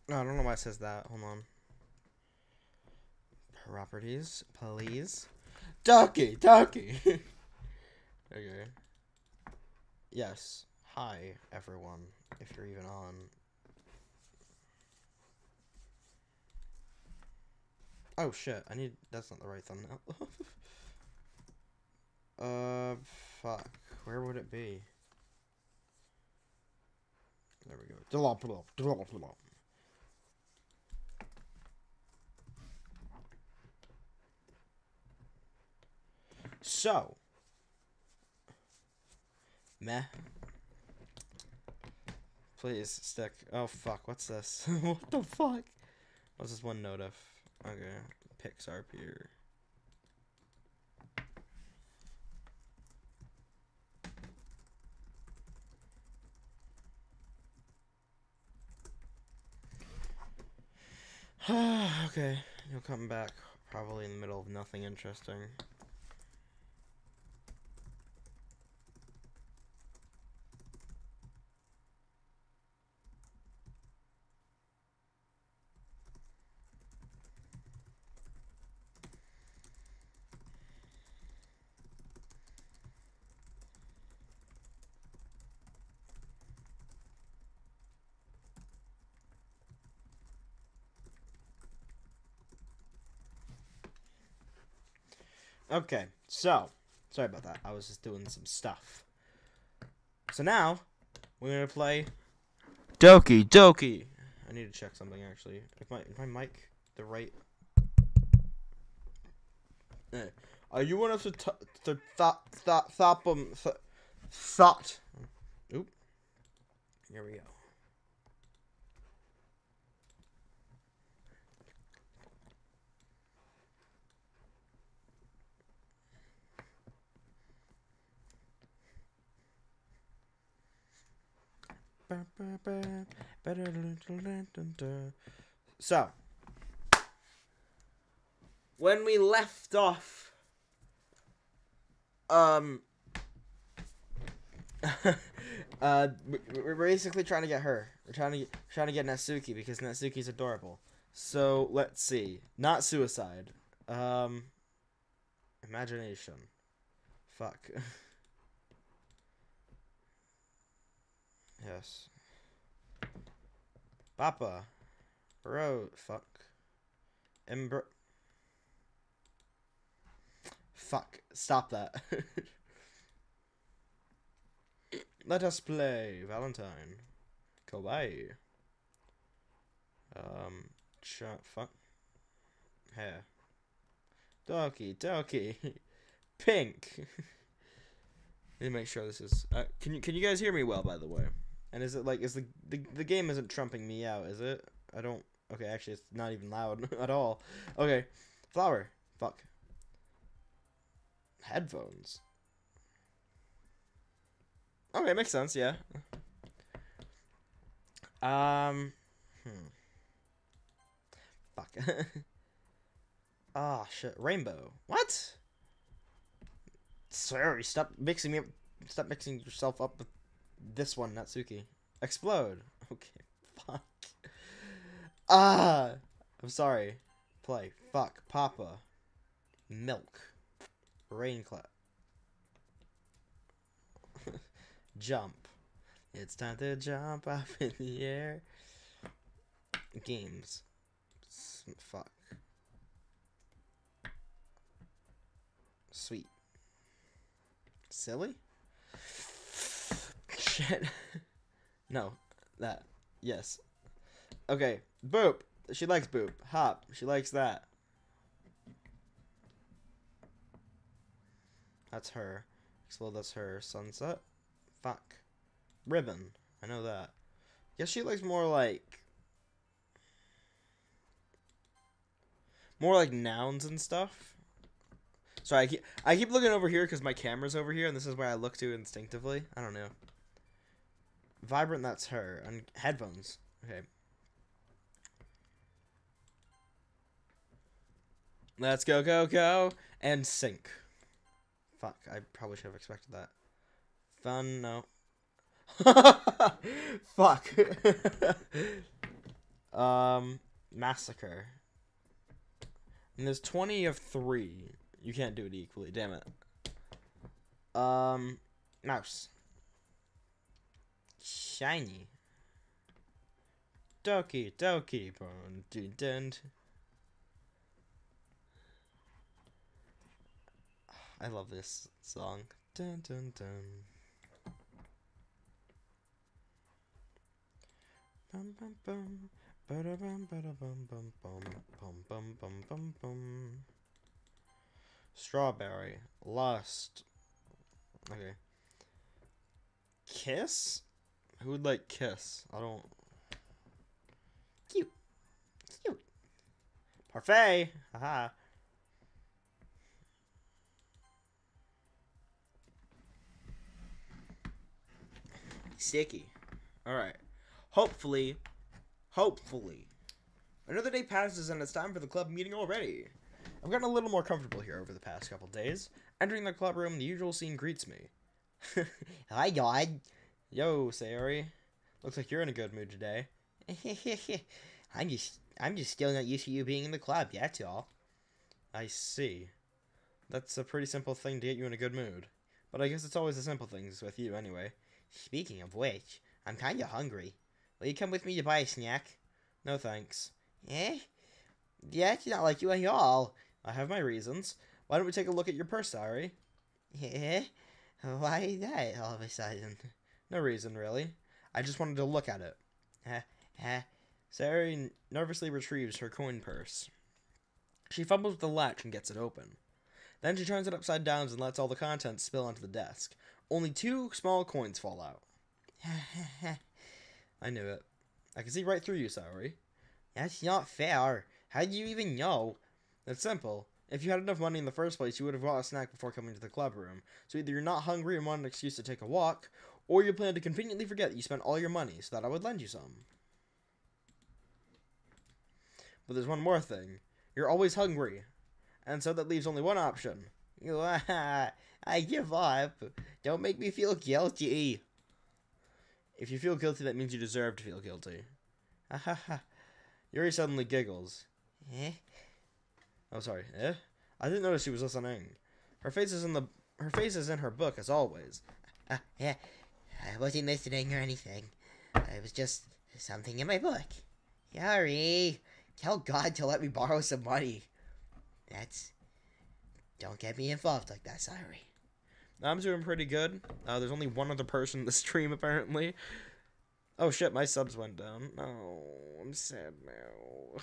No, I don't know why it says that. Hold on. Properties, please. Ducky. Okay. Yes. Hi, everyone. If you're even on. Oh shit! That's not the right thumbnail. Fuck. Where would it be? There we go. So. Meh. Please stick. Oh fuck. What's this? What the fuck? What's this one note of? Okay. Pixar Pier. Okay, you'll come back probably in the middle of nothing interesting. Okay, so, sorry about that. I was just doing some stuff. So now, we're gonna play Doki Doki. I need to check something actually. If my mic the right. Are you one of the thought? Oop. Here we go. So, when we left off, we're basically trying to get her. We're trying to get Natsuki because Natsuki's adorable. So let's see. Not suicide. Imagination. Fuck. Yes. Papa. Bro. Fuck. Fuck. Stop that. Let us play Valentine. Kawaii. Fuck. Hair. Doki. Pink. Let me make sure this is. Can you guys hear me well, by the way? And is it like the game isn't trumping me out? Is it? I don't. Okay, actually, it's not even loud at all. Okay, flower. Fuck. Headphones. Okay, makes sense. Yeah. Fuck. Ah, shit. Rainbow. What? Sorry. Stop mixing me up. Stop mixing yourself up with this one, Natsuki. Explode. Okay. Fuck. Ah. I'm sorry. Play. Fuck. Papa. Milk. Rain clap. Jump. It's time to jump up in the air. Games. Fuck. Sweet. Silly? Shit. No. That. Yes. Okay. Boop. She likes boop. Hop. She likes that. That's her. Explode. That's her. Sunset. Fuck. Ribbon. I know that. Guess she likes more like nouns and stuff. Sorry, I keep looking over here because my camera's over here, and this is where I look to instinctively. I don't know. Vibrant, that's her. And headphones. Okay. Let's go. And sync. Fuck, I probably should have expected that. Fun, no. Fuck. Massacre. And there's 20 of 3. You can't do it equally. Damn it. Mouse. Shiny. Doki Doki Bone Dent. I love this song. Dun dun dun. Bum bum bum. Bada bum bada bum bum bum bum bum bum bum bum. Strawberry. Lust. Okay. Kiss? Who would like kiss? I don't. Cute. Cute. Parfait. Haha. Sticky. Alright. Hopefully. Another day passes and it's time for the club meeting already. I've gotten a little more comfortable here over the past couple days. Entering the club room, the usual scene greets me. Hi, God. Yo, Sayori. Looks like you're in a good mood today. I'm just still not used to you being in the club, that's all. I see. That's a pretty simple thing to get you in a good mood. But I guess it's always the simple things with you anyway. Speaking of which, I'm kinda hungry. Will you come with me to buy a snack? No thanks. Eh? Yeah, it's not like you at all. I have my reasons. Why don't we take a look at your purse, Sayori? Eh? Why that all of a sudden? No reason, really. I just wanted to look at it. Sayori nervously retrieves her coin purse. She fumbles with the latch and gets it open. Then she turns it upside down and lets all the contents spill onto the desk. Only 2 small coins fall out. I knew it. I can see right through you, Sayori. That's not fair. How did you even know? It's simple. If you had enough money in the first place, you would have bought a snack before coming to the club room. So either you're not hungry and want an excuse to take a walk, or you plan to conveniently forget that you spent all your money so that I would lend you some. But there's one more thing. You're always hungry. And so that leaves only one option. I give up. Don't make me feel guilty. If you feel guilty, that means you deserve to feel guilty. Yuri suddenly giggles. Eh? Oh, sorry. Eh? I didn't notice she was listening. Her face is in her book as always. Yeah. I wasn't listening or anything. It was just something in my book. Yuri, tell God to let me borrow some money. Don't get me involved like that, Sayori. I'm doing pretty good. There's only one other person in the stream, apparently. Oh, shit, my subs went down. No, I'm sad now.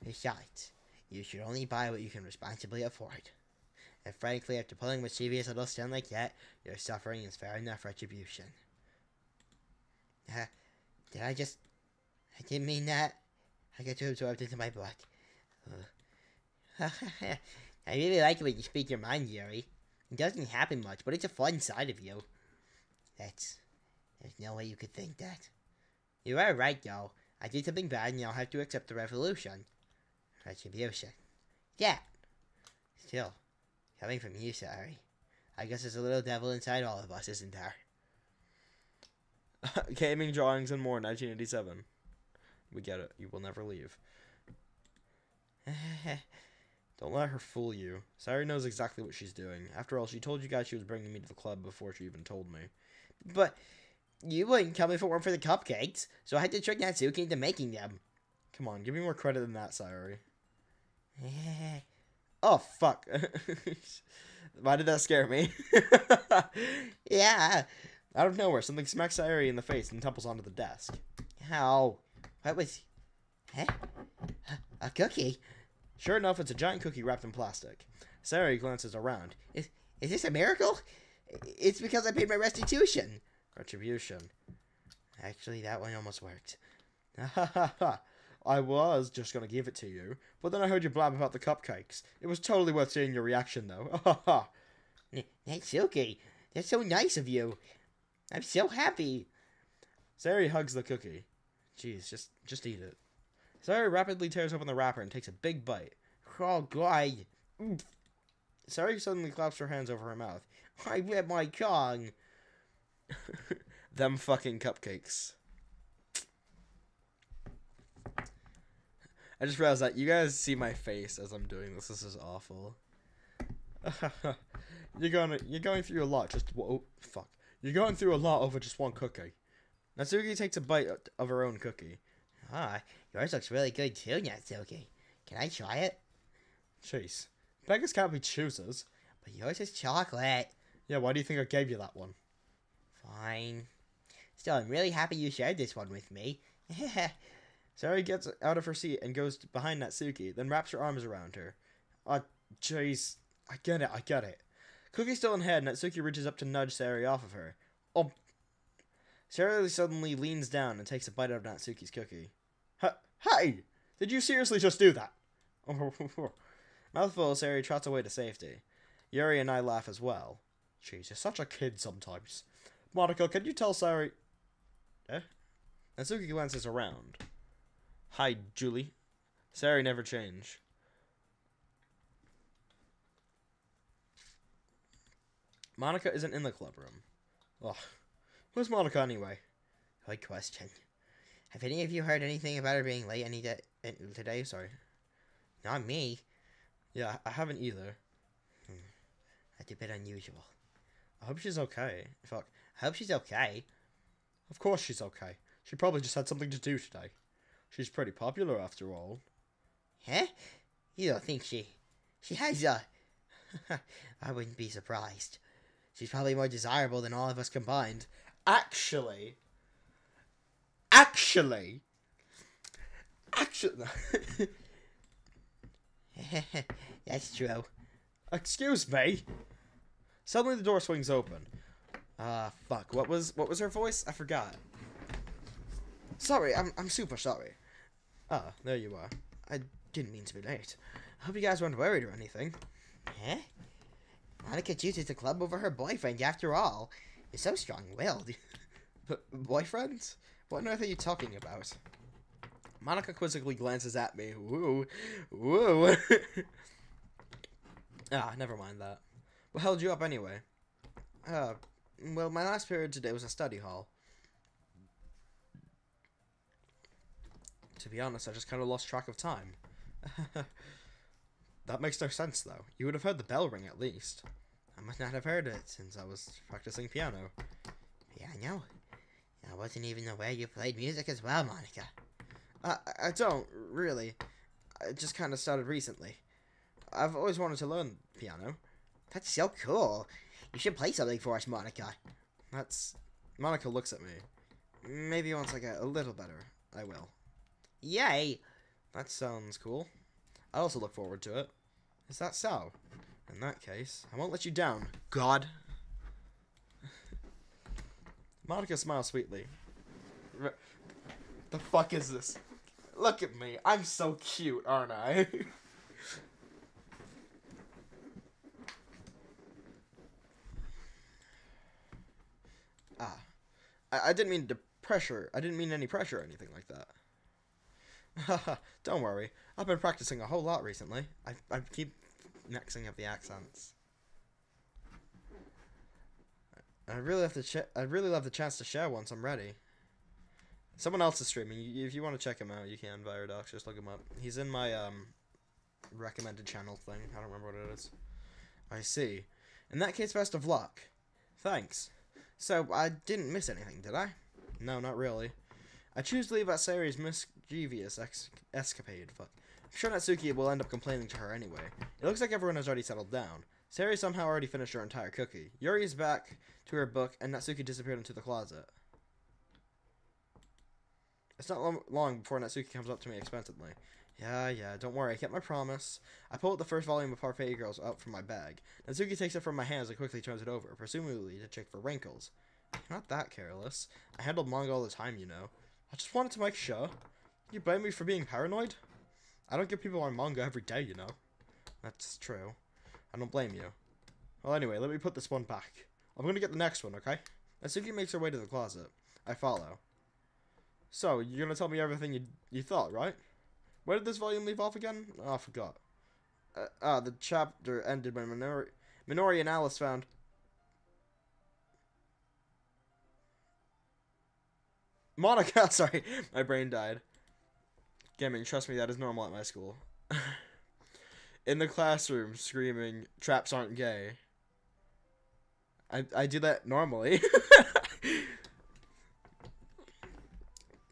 Besides, you should only buy what you can responsibly afford. And frankly, after pulling mischievous little stun like that, your suffering is fair enough retribution. I didn't mean that. I get too absorbed into my book. I really like it when you speak your mind, Yuri. It doesn't happen much, but it's a fun side of you. There's no way you could think that. You are right, though. I did something bad, and I'll have to accept the retribution. Yeah. Still, coming from you, sorry. I guess there's a little devil inside all of us, isn't there? Gaming, drawings, and more, 1987. We get it. You will never leave. Don't let her fool you. Sayori knows exactly what she's doing. After all, she told you guys she was bringing me to the club before she even told me. But you wouldn't tell me if it weren't for the cupcakes, so I had to trick Natsuki into making them. Come on, give me more credit than that, Sayori. Oh, fuck. Why did that scare me? Yeah. Out of nowhere, something smacks Sayori in the face and tumbles onto the desk. How? What was... Huh? A cookie? Sure enough, it's a giant cookie wrapped in plastic. Sayori glances around. Is this a miracle? It's because I paid my restitution. Retribution. Actually, that one almost worked. I was just gonna give it to you, but then I heard you blab about the cupcakes. It was totally worth seeing your reaction, though. Natsuki, that's so nice of you. I'm so happy. Sayori hugs the cookie. Jeez, just eat it. Sayori rapidly tears open the wrapper and takes a big bite. Oh, God. Sayori suddenly claps her hands over her mouth. I ripped my tongue. Them fucking cupcakes. I just realized that you guys see my face as I'm doing this. This is awful. You're going through a lot. You're going through a lot over just one cookie. Natsuki takes a bite of her own cookie. Ah, yours looks really good too, Natsuki. Can I try it? Jeez. Beggars can't be choosers. But yours is chocolate. Yeah, why do you think I gave you that one? Fine. Still, I'm really happy you shared this one with me. Sari gets out of her seat and goes behind Natsuki, then wraps her arms around her. Jeez. I get it. Cookie still in head, Natsuki reaches up to nudge Sari off of her. Oh. Sari suddenly leans down and takes a bite out of Natsuki's cookie. Hey! Did you seriously just do that? Mouthful, Sari trots away to safety. Yuri and I laugh as well. Jeez, you're such a kid sometimes. Monica, can you tell Sari... Natsuki glances around. Hi, Julie. Sari never change. Monica isn't in the club room. Ugh. Who's Monica anyway? Good question. Have any of you heard anything about her being late today? Sorry. Not me. Yeah, I haven't either. That's a bit unusual. I hope she's okay. Fuck. I hope she's okay. Of course she's okay. She probably just had something to do today. She's pretty popular after all. Huh? You don't think she has a... I wouldn't be surprised. She's probably more desirable than all of us combined. Actually. That's true. Excuse me. Suddenly the door swings open. Fuck. What was her voice? I forgot. Sorry, I'm super sorry. Ah, there you are. I didn't mean to be late. I hope you guys weren't worried or anything. Huh? Monica chooses the club over her boyfriend after all. You're so strong-willed. Boyfriend? What on earth are you talking about? Monica quizzically glances at me. Woo. Woo. Never mind that. What held you up anyway? Well, my last period today was a study hall. To be honest, I just kind of lost track of time. That makes no sense, though. You would have heard the bell ring at least. I must not have heard it since I was practicing piano. Piano? I wasn't even aware you played music as well, Monica. I don't, really. I just kind of started recently. I've always wanted to learn piano. That's so cool. You should play something for us, Monica. Monica looks at me. Maybe once I get a little better, I will. Yay! That sounds cool. I also look forward to it. Is that so? In that case, I won't let you down, God. Monica smiles sweetly. The fuck is this? Look at me. I'm so cute, aren't I? I didn't mean I didn't mean any pressure or anything like that. Haha, don't worry. I've been practicing a whole lot recently. I keep mixing up the accents. I'd really love the chance to share once I'm ready. Someone else is streaming. If you want to check him out, you can via Docs. Just look him up. He's in my recommended channel thing. I don't remember what it is. I see. In that case, best of luck. Thanks. So, I didn't miss anything, did I? No, not really. I choose to leave at Sari's mischievous escapade. Fuck. I'm sure Natsuki will end up complaining to her anyway. It looks like everyone has already settled down. Sari somehow already finished her entire cookie. Yuri is back to her book, and Natsuki disappeared into the closet. It's not long before Natsuki comes up to me expectantly. Yeah, don't worry, I kept my promise. I pull out the first volume of Parfait Girls out from my bag. Natsuki takes it from my hands and quickly turns it over, presumably to check for wrinkles. You're not that careless. I handled manga all the time, you know. I just wanted to make sure. You blame me for being paranoid? I don't give people my manga every day, you know. That's true. I don't blame you. Well, anyway, let me put this one back. I'm gonna get the next one, okay? Natsuki makes her way to the closet. I follow. So, you're gonna tell me everything you thought, right? Where did this volume leave off again? Oh, I forgot. The chapter ended when Minori and Alice found... Monica, sorry, my brain died. Gaming, trust me, that is normal at my school. In the classroom, screaming, traps aren't gay. I do that normally.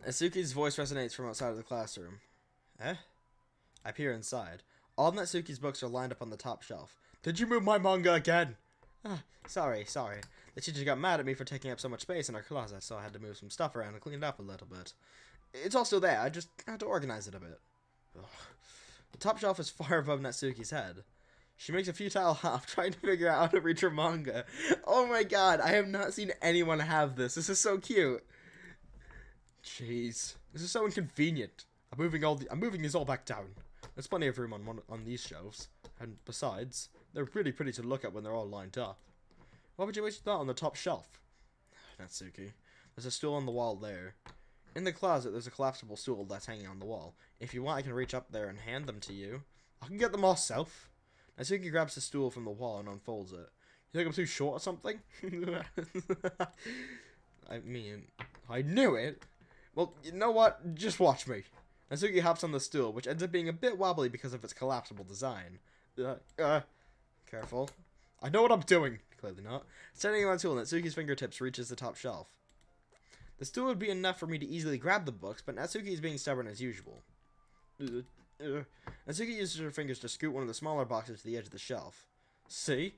Natsuki's voice resonates from outside of the classroom. Eh? I peer inside. All of Natsuki's books are lined up on the top shelf. Did you move my manga again? Sorry. The teacher got mad at me for taking up so much space in our closet, so I had to move some stuff around and clean it up a little bit. It's all still there, I just had to organize it a bit. Ugh. The top shelf is far above Natsuki's head. She makes a futile hop, trying to figure out how to reach her manga. Oh my god, I have not seen anyone have this. This is so cute. Jeez. This is so inconvenient. I'm moving these all back down. There's plenty of room on these shelves. And besides, they're pretty pretty to look at when they're all lined up. Why would you waste that on the top shelf? Natsuki. There's a stool on the wall there. In the closet, there's a collapsible stool that's hanging on the wall. If you want, I can reach up there and hand them to you. I can get them myself. Natsuki grabs the stool from the wall and unfolds it. You think I'm too short or something? I mean, I knew it. Well, you know what? Just watch me. Natsuki hops on the stool, which ends up being a bit wobbly because of its collapsible design. Careful. I know what I'm doing. Clearly not. Standing on the stool, Natsuki's fingertips reaches the top shelf. The stool would be enough for me to easily grab the books, but Natsuki is being stubborn as usual. Natsuki uses her fingers to scoot one of the smaller boxes to the edge of the shelf. See?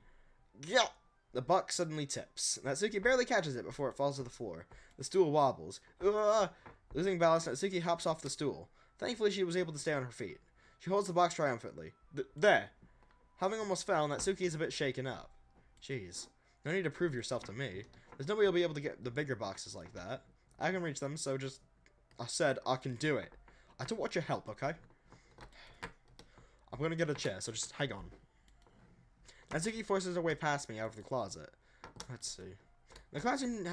Yeah! The box suddenly tips. Natsuki barely catches it before it falls to the floor. The stool wobbles. Losing balance, Natsuki hops off the stool. Thankfully, she was able to stay on her feet. She holds the box triumphantly. There! Having almost fell, Natsuki is a bit shaken up. Jeez. No need to prove yourself to me. There's nobody will be able to get the bigger boxes like that. I can reach them, so just... I said I can do it. I don't want your help, okay? I'm gonna get a chair, so just hang on. Natsuki forces her way past me out of the closet. Let's see. The classroom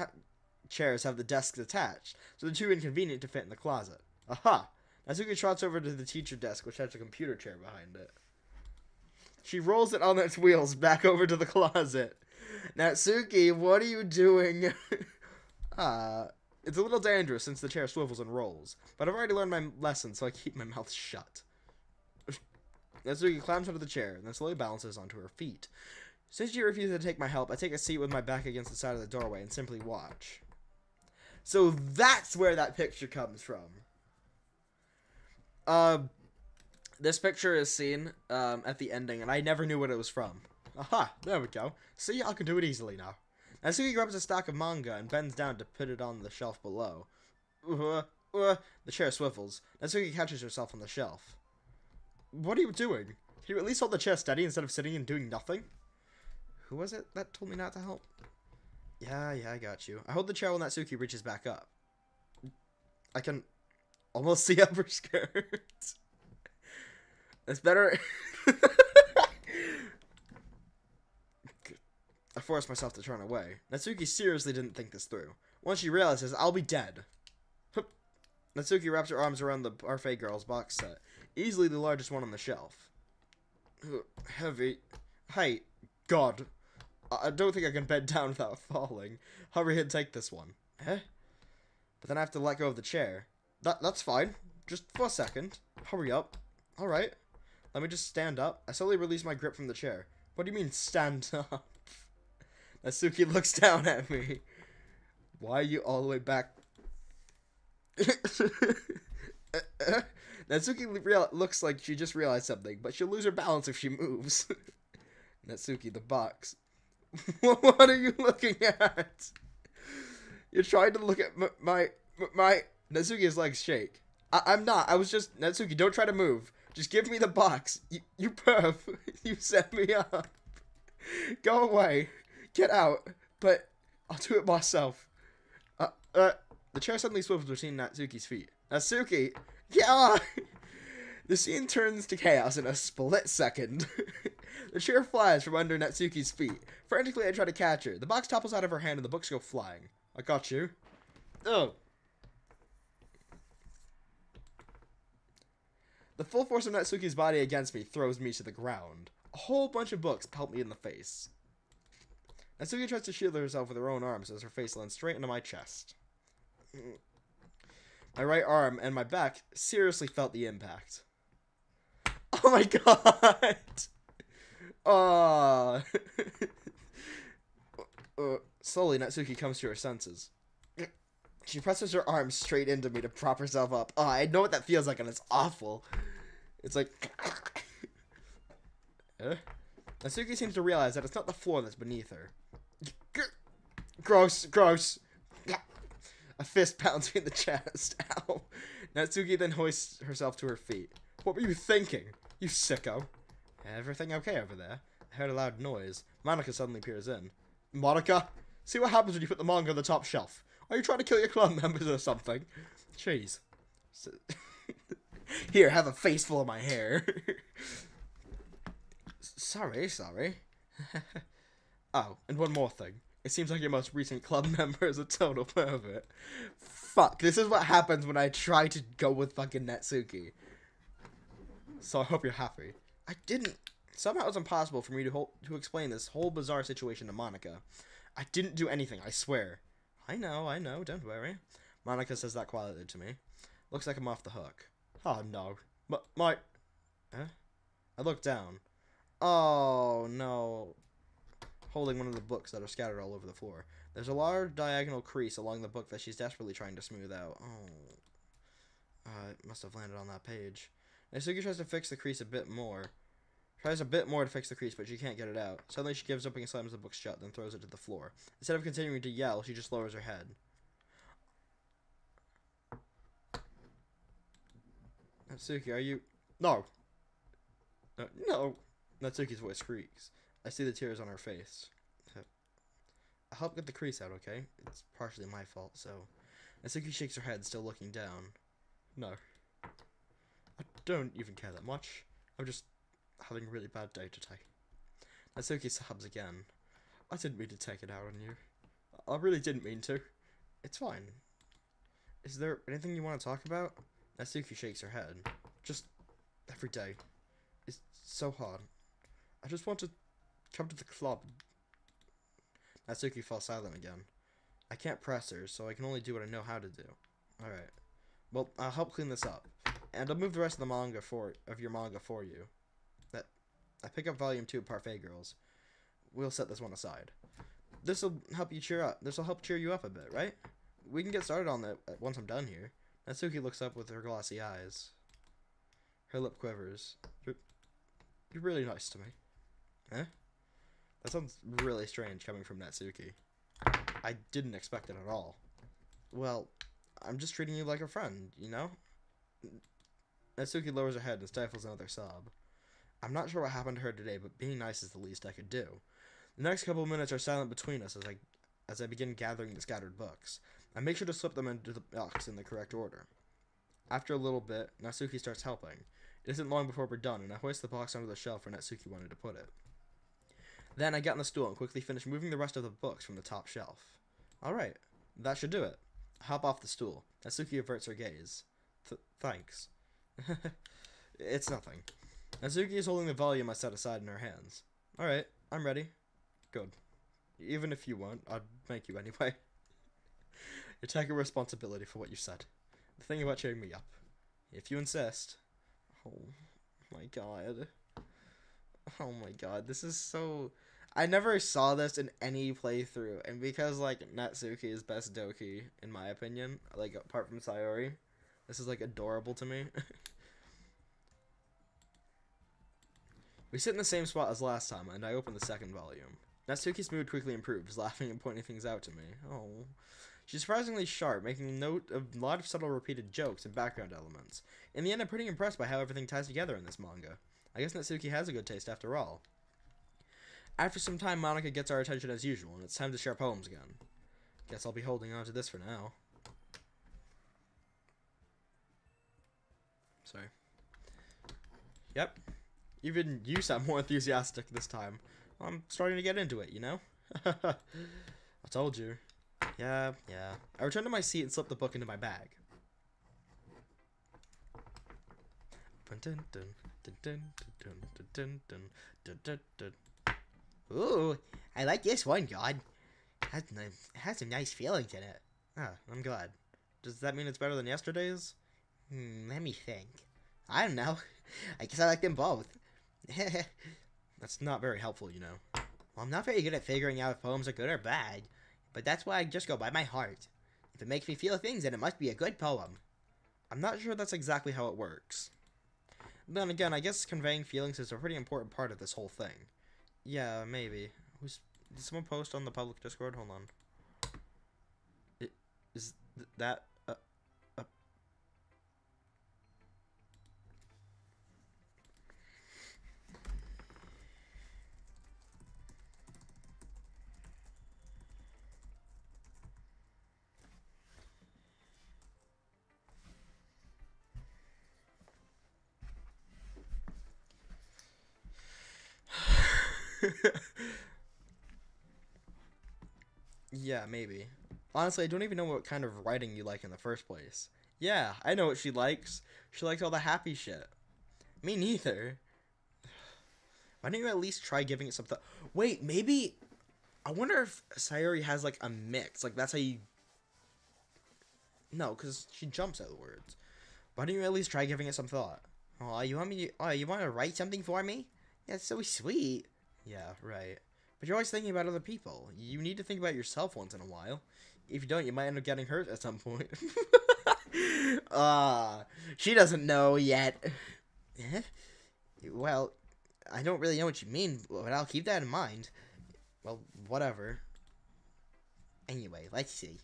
chairs have the desks attached, so they're too inconvenient to fit in the closet. Aha! Natsuki trots over to the teacher desk, which has a computer chair behind it. She rolls it on its wheels back over to the closet. Natsuki, what are you doing? It's a little dangerous since the chair swivels and rolls, but I've already learned my lesson, so I keep my mouth shut. Natsuki climbs out of the chair and then slowly balances onto her feet. Since she refuses to take my help, I take a seat with my back against the side of the doorway and simply watch. So that's where that picture comes from. This picture is seen at the ending, and I never knew what it was from. Aha, there we go. See, I can do it easily now. Natsuki grabs a stack of manga and bends down to put it on the shelf below. The chair swivels. Natsuki catches herself on the shelf. What are you doing? Can you at least hold the chair steady instead of sitting and doing nothing? Who was it that told me not to help? Yeah, I got you. I hold the chair while Natsuki reaches back up. I can almost see up her skirt. It's better. I forced myself to turn away. Natsuki seriously didn't think this through. Once she realizes, I'll be dead. Natsuki wraps her arms around the Parfait Girls box set. Easily the largest one on the shelf. Heavy. Hey, God. I don't think I can bend down without falling. Hurry and take this one. Eh? But then I have to let go of the chair. That's fine. Just for a second. Hurry up. Alright. Let me just stand up. I slowly release my grip from the chair. What do you mean, stand up? Natsuki looks down at me. Why are you all the way back? Natsuki looks like she just realized something, but she'll lose her balance if she moves. Natsuki, the box. What are you looking at? You're trying to look at my... Natsuki's legs shake. I'm not. I was just... Natsuki, don't try to move. Just give me the box. You perv. You set me up. Go away. Get out. But I'll do it myself. The chair suddenly swivels between Natsuki's feet. Natsuki! Yeah! The scene turns to chaos in a split second. The chair flies from under Natsuki's feet. Frantically, I try to catch her. The box topples out of her hand and the books go flying. I got you. Oh. The full force of Natsuki's body against me throws me to the ground. A whole bunch of books pelt me in the face. Natsuki tries to shield herself with her own arms as her face lands straight into my chest. My right arm and my back seriously felt the impact. Oh my god! Oh. Slowly, Natsuki comes to her senses. She presses her arm straight into me to prop herself up. Oh, I know what that feels like, and it's awful. It's like... Natsuki seems to realize that it's not the floor that's beneath her. Gross, gross. A fist pounds me in the chest. Ow. Natsuki then hoists herself to her feet. What were you thinking, you sicko? Everything okay over there? I heard a loud noise. Monica suddenly peers in. Monica? See what happens when you put the manga on the top shelf. Are you trying to kill your club members or something? Jeez. Here, have a face full of my hair. Sorry. Oh, and one more thing. It seems like your most recent club member is a total pervert. Fuck, this is what happens when I try to go with fucking Natsuki. So I hope you're happy. I didn't... Somehow it's impossible for me to explain this whole bizarre situation to Monica. I didn't do anything, I swear. I know, don't worry. Monica says that quietly to me. Looks like I'm off the hook. Oh, no. My... Huh? I look down. Oh, no. Holding one of the books that are scattered all over the floor. There's a large diagonal crease along the book that she's desperately trying to smooth out. Oh. It must have landed on that page. Natsuki tries to fix the crease a bit more. Tries a bit more to fix the crease, but she can't get it out. Suddenly she gives up and slams the book shut, then throws it to the floor. Instead of continuing to yell, she just lowers her head. Natsuki, are you... No. No. Natsuki's voice creaks. I see the tears on her face. I'll help get the crease out, okay? It's partially my fault, so... Natsuki shakes her head, still looking down. No. I don't even care that much. I'm just having a really bad day today. Natsuki sobs again. I didn't mean to take it out on you. I really didn't mean to. It's fine. Is there anything you want to talk about? Natsuki shakes her head. Just every day. It's so hard. I just want to come to the club. Natsuki falls silent again. I can't press her, so I can only do what I know how to do. Alright. Well, I'll help clean this up. And I'll move the rest of your manga for you. I pick up volume 2 of Parfait Girls. We'll set this one aside. This'll help you cheer up. This'll help cheer you up a bit, right? We can get started on that once I'm done here. Natsuki looks up with her glossy eyes. Her lip quivers. You're really nice to me. Huh? That sounds really strange coming from Natsuki. I didn't expect it at all. Well, I'm just treating you like a friend, you know? Natsuki lowers her head and stifles another sob. I'm not sure what happened to her today, but being nice is the least I could do. The next couple of minutes are silent between us as I begin gathering the scattered books. I make sure to slip them into the box in the correct order. After a little bit, Natsuki starts helping. It isn't long before we're done, and I hoist the box onto the shelf where Natsuki wanted to put it. Then I get on the stool and quickly finish moving the rest of the books from the top shelf. Alright, that should do it. I hop off the stool. Natsuki averts her gaze. Thanks. It's nothing. Natsuki is holding the volume I set aside in her hands. Alright, I'm ready. Good. Even if you won't, I'd make you anyway. You're taking responsibility for what you said. The thing about cheering me up. If you insist. Oh my god. Oh my god, this is so... I never saw this in any playthrough, and because, like, Natsuki is best Doki, in my opinion, like, apart from Sayori, this is, like, adorable to me. We sit in the same spot as last time, and I open the second volume. Natsuki's mood quickly improves, laughing and pointing things out to me. Oh. She's surprisingly sharp, making note of a lot of subtle repeated jokes and background elements. In the end, I'm pretty impressed by how everything ties together in this manga. I guess Natsuki has a good taste after all. After some time, Monica gets our attention as usual, and it's time to share poems again. Guess I'll be holding on to this for now. Sorry. Yep. Even you sound more enthusiastic this time. I'm starting to get into it, you know? I told you. Yeah. I returned to my seat and slipped the book into my bag. Ooh, I like this one, God. It has some nice feelings in it. Ah, I'm glad. Does that mean it's better than yesterday's? Let me think. I don't know. I guess I like them both. That's not very helpful, you know. Well, I'm not very good at figuring out if poems are good or bad, but that's why I just go by my heart. If it makes me feel things, then it must be a good poem. I'm not sure that's exactly how it works. Then again, I guess conveying feelings is a pretty important part of this whole thing. Yeah, maybe. Did someone post on the public Discord? Hold on. Is that... Yeah, maybe. Honestly, I don't even know what kind of writing you like in the first place. Yeah, I know what she likes. She likes all the happy shit. Me neither. Why don't you at least try giving it some thought? Wait, maybe... I wonder if Sayuri has, like, a mix. Like, that's how you... No, because she jumps at the words. Why don't you at least try giving it some thought? Oh, you want to write something for me? That's so sweet. Yeah, right. But you're always thinking about other people. You need to think about yourself once in a while. If you don't, you might end up getting hurt at some point. She doesn't know yet. Well, I don't really know what you mean, but I'll keep that in mind. Well, whatever. Anyway, let's see.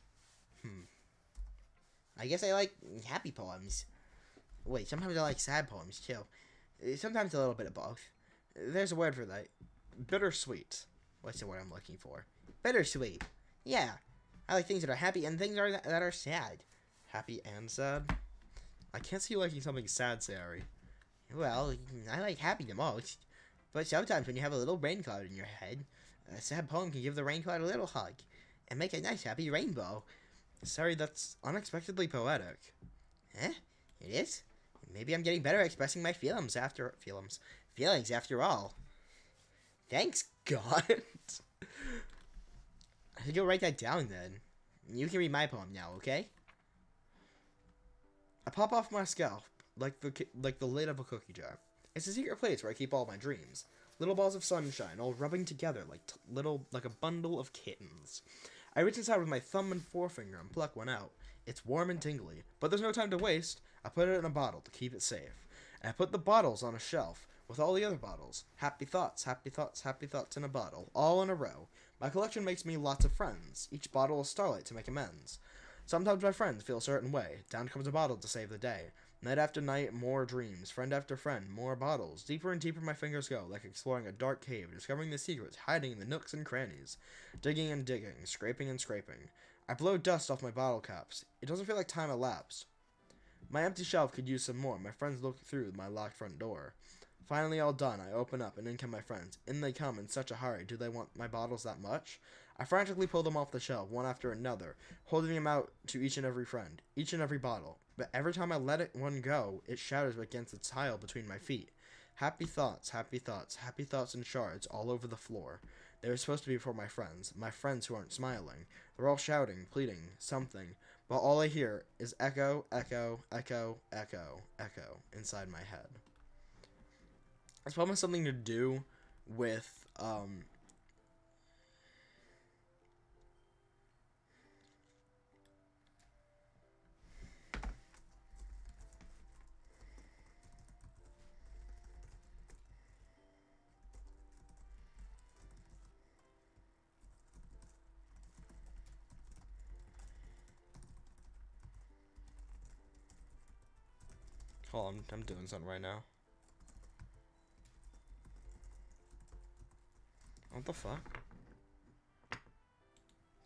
I guess I like happy poems. Wait, sometimes I like sad poems, too. Sometimes a little bit of both. There's a word for that. Bittersweet. What's the word I'm looking for? Bittersweet. Yeah. I like things that are happy and things that are sad. Happy and sad? I can't see you liking something sad, Sayuri. Well, I like happy the most. But sometimes when you have a little rain cloud in your head, a sad poem can give the rain cloud a little hug and make a nice happy rainbow. Sayuri, that's unexpectedly poetic. Eh? It is? Maybe I'm getting better at expressing my feelings after all. Thanks, God. I should go write that down then. You can read my poem now, okay? I pop off my scalp like the lid of a cookie jar. It's a secret place where I keep all my dreams. Little balls of sunshine, all rubbing together like a bundle of kittens. I reach inside with my thumb and forefinger and pluck one out. It's warm and tingly, but there's no time to waste. I put it in a bottle to keep it safe. And I put the bottles on a shelf with all the other bottles. Happy thoughts, happy thoughts, happy thoughts in a bottle, all in a row. My collection makes me lots of friends. Each bottle is starlight to make amends. Sometimes my friends feel a certain way. Down comes a bottle to save the day. Night after night, more dreams. Friend after friend, more bottles. Deeper and deeper my fingers go, like exploring a dark cave, discovering the secrets hiding in the nooks and crannies. Digging and digging, scraping and scraping. I blow dust off my bottle caps. It doesn't feel like time elapsed. My empty shelf could use some more. My friends look through my locked front door. Finally all done, I open up, and in come my friends. In they come in such a hurry. Do they want my bottles that much? I frantically pull them off the shelf, one after another, holding them out to each and every friend, each and every bottle. But every time I let one go, it shatters against the tile between my feet. Happy thoughts, happy thoughts, happy thoughts in shards all over the floor. They were supposed to be for my friends who aren't smiling. They're all shouting, pleading, something, but all I hear is echo, echo, echo, echo, echo inside my head. It's probably something to do with, hold on, I'm doing something right now. What the fuck?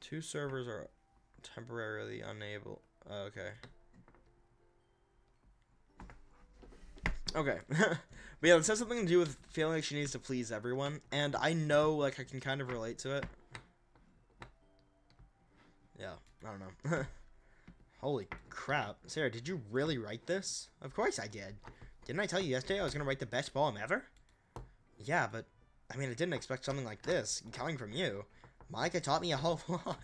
Two servers are temporarily unable. Okay. Okay. But yeah, this has something to do with feeling like she needs to please everyone. And I know, like, I can kind of relate to it. Yeah, I don't know. Holy crap. Sarah, did you really write this? Of course I did. Didn't I tell you yesterday I was going to write the best poem ever? Yeah, but I mean, I didn't expect something like this coming from you. Monica taught me a whole lot.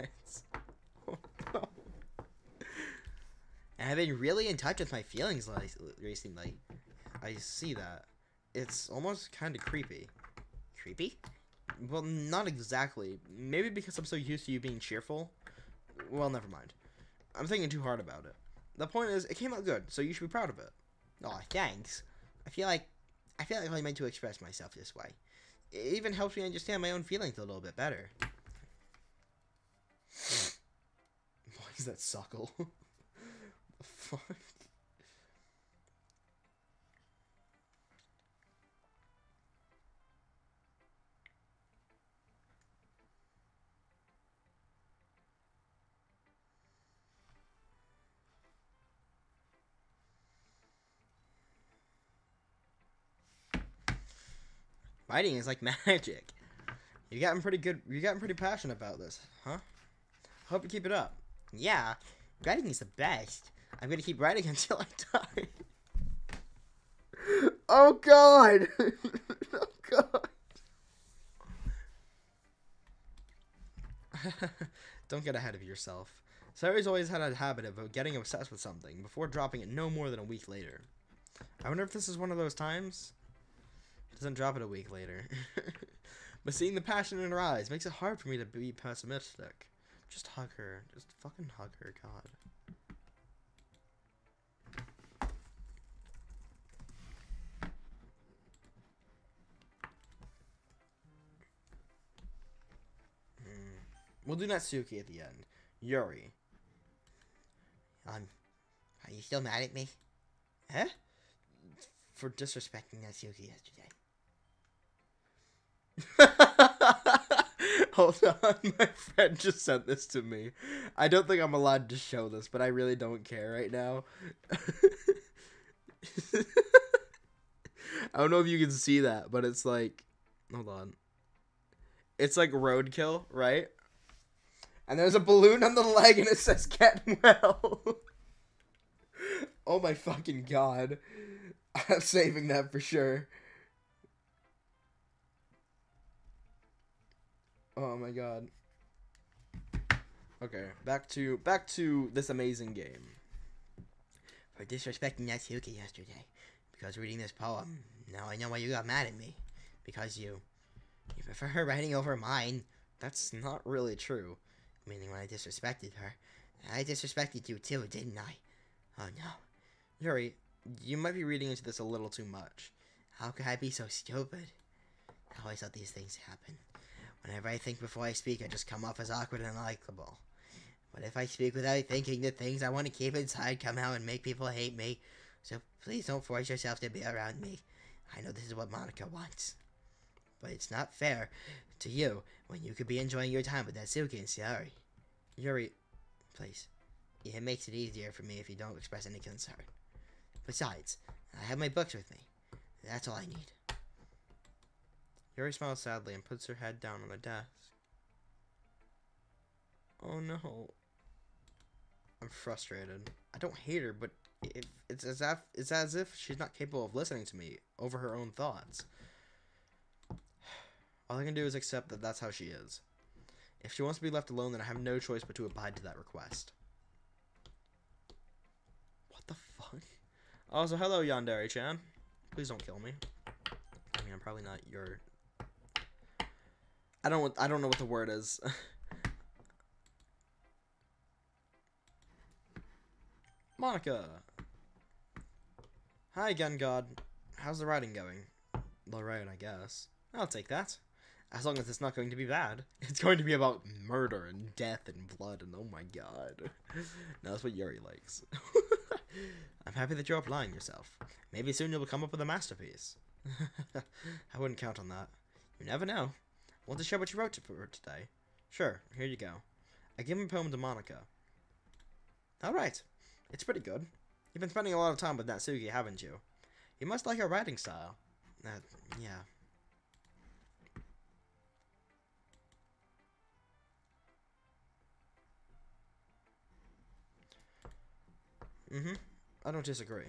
I've been really in touch with my feelings recently. I see that. It's almost kind of creepy. Creepy? Well, not exactly. Maybe because I'm so used to you being cheerful. Well, never mind. I'm thinking too hard about it. The point is, it came out good, so you should be proud of it. Oh, thanks. I feel like I meant to express myself this way. It even helps me understand my own feelings a little bit better. Why is that suckle? The fuck? Writing is like magic. You've gotten pretty passionate about this, huh? Hope you keep it up. Yeah, writing is the best. I'm gonna keep writing until I die. Oh god! Oh god! Don't get ahead of yourself. Sary's always had a habit of getting obsessed with something before dropping it no more than a week later. I wonder if this is one of those times? Doesn't drop it a week later. But seeing the passion in her eyes makes it hard for me to be pessimistic. Just hug her. Just fucking hug her, God. We'll do Natsuki at the end. Yuri. Are you still mad at me? Huh? For disrespecting Natsuki yesterday. Hold on, my friend just sent this to me. I don't think I'm allowed to show this, but I really don't care right now. I don't know if you can see that, but it's like, hold on. It's like roadkill, right? And there's a balloon on the leg and it says get well. Oh my fucking god. I'm saving that for sure. Oh my god. Okay, back to this amazing game. For disrespecting Natsuki yesterday, because reading this poem, now I know why you got mad at me. Because you prefer her writing over mine. That's not really true. Meaning when I disrespected her, I disrespected you too, didn't I? Oh no. Yuri, you might be reading into this a little too much. How could I be so stupid? I always let these things happen. Whenever I think before I speak, I just come off as awkward and unlikable. But if I speak without thinking, the things I want to keep inside come out and make people hate me. So please don't force yourself to be around me. I know this is what Monica wants. But it's not fair to you when you could be enjoying your time with Natsuki and Sayori. Yuri, please. It makes it easier for me if you don't express any concern. Besides, I have my books with me. That's all I need. Yuri smiles sadly and puts her head down on the desk. Oh no. I'm frustrated. I don't hate her, but it's as if she's not capable of listening to me over her own thoughts. All I can do is accept that that's how she is. If she wants to be left alone, then I have no choice but to abide to that request. What the fuck? Also, hello, Yandere-chan. Please don't kill me. I mean, I'm probably not your... I don't know what the word is. Monica! Hi again, God. How's the writing going? Alright, I guess. I'll take that. As long as it's not going to be bad. It's going to be about murder and death and blood and oh my god. No, that's what Yuri likes. I'm happy that you're applying yourself. Maybe soon you'll come up with a masterpiece. I wouldn't count on that. You never know. Want to share what you wrote for her today? Sure, here you go. I give a poem to Monica. Alright. It's pretty good. You've been spending a lot of time with Natsuki, haven't you? You must like her writing style. Yeah. I don't disagree.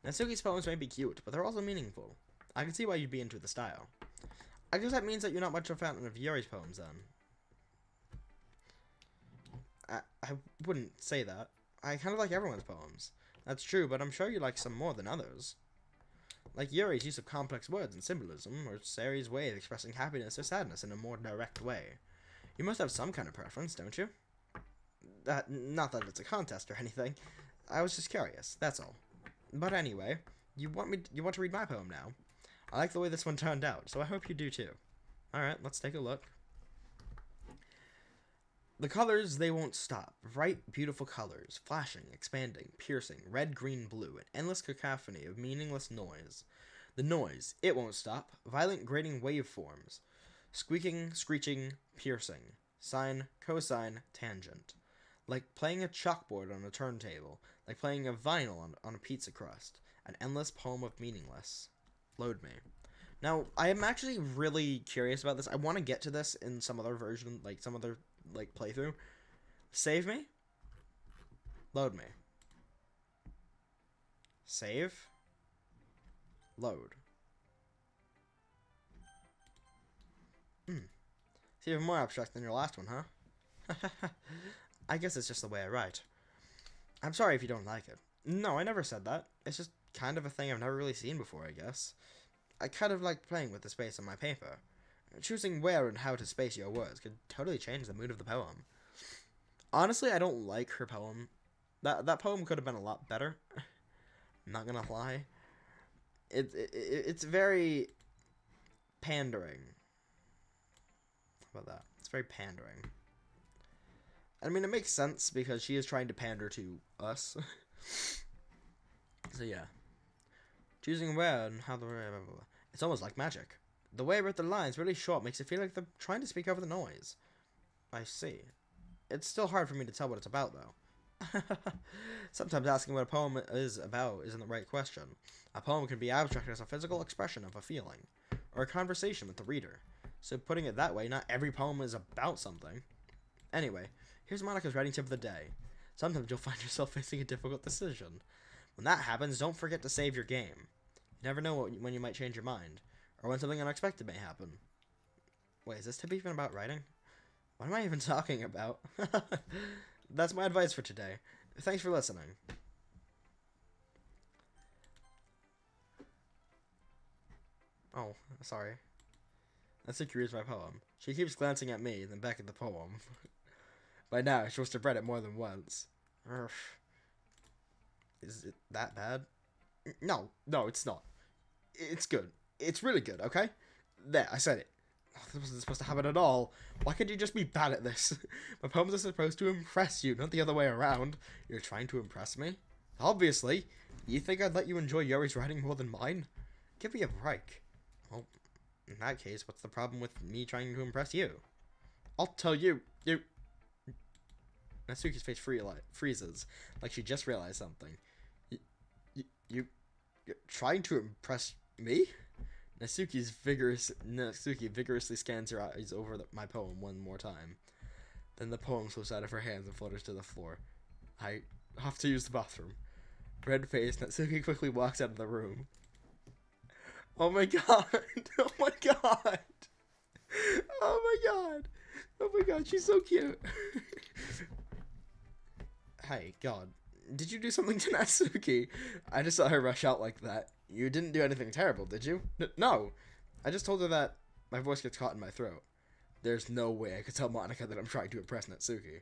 Natsuki's poems may be cute, but they're also meaningful. I can see why you'd be into the style. I guess that means that you're not much of a fan of Yuri's poems, then. I wouldn't say that. I kind of like everyone's poems. That's true, but I'm sure you like some more than others. Like Yuri's use of complex words and symbolism, or Sari's way of expressing happiness or sadness in a more direct way. You must have some kind of preference, don't you? Not that it's a contest or anything. I was just curious, that's all. But anyway, you want to read my poem now? I like the way this one turned out, so I hope you do too. Alright, let's take a look. The colors, they won't stop. Bright, beautiful colors, flashing, expanding, piercing, red, green, blue, an endless cacophony of meaningless noise. The noise, it won't stop. Violent, grating waveforms. Squeaking, screeching, piercing. Sine, cosine, tangent. Like playing a chalkboard on a turntable. Like playing a vinyl on a pizza crust. An endless poem of meaningless. Load me. Now, I am actually really curious about this. I want to get to this in some other version, like some other playthrough. Save me. Load me. Save. Load. It's even more abstract than your last one, huh? I guess it's just the way I write. I'm sorry if you don't like it. No, I never said that. It's just kind of a thing I've never really seen before, I guess. I kind of like playing with the space on my paper. Choosing where and how to space your words could totally change the mood of the poem. Honestly, I don't like her poem. That poem could have been a lot better. I'm not gonna lie. It's very pandering. How about that? It's very pandering. I mean, it makes sense because she is trying to pander to us. So yeah. Choosing where and how the... It's almost like magic. The way I wrote the lines really short makes it feel like they're trying to speak over the noise. I see. It's still hard for me to tell what it's about, though. Sometimes asking what a poem is about isn't the right question. A poem can be abstract as a physical expression of a feeling, or a conversation with the reader. So putting it that way, not every poem is about something. Anyway, here's Monica's writing tip of the day. Sometimes you'll find yourself facing a difficult decision. When that happens, don't forget to save your game. You never know when you might change your mind, or when something unexpected may happen. Wait, is this tip even about writing? What am I even talking about? That's my advice for today. Thanks for listening. Oh, sorry. Natsuki reads my poem. She keeps glancing at me, then back at the poem. By now, she must have read it more than once. Urgh. Is it that bad? No, it's not. It's good. It's really good, okay? There, I said it. Oh, this wasn't supposed to happen at all. Why can't you just be bad at this? My poems are supposed to impress you, not the other way around. You're trying to impress me? Obviously. You think I'd let you enjoy Yuri's writing more than mine? Give me a break. Well, in that case, what's the problem with me trying to impress you? I'll tell you. Natsuki's face freezes, like she just realized something. You're trying to impress me? Natsuki vigorously scans her eyes over my poem one more time. Then the poem slips out of her hands and flutters to the floor. I have to use the bathroom. Red-faced, Natsuki quickly walks out of the room. Oh my god! Oh my god! Oh my god! Oh my god, she's so cute! Hey, God. Did you do something to Natsuki? I just saw her rush out like that. You didn't do anything terrible, did you? No! I just told her that my voice gets caught in my throat. There's no way I could tell Monica that I'm trying to impress Natsuki.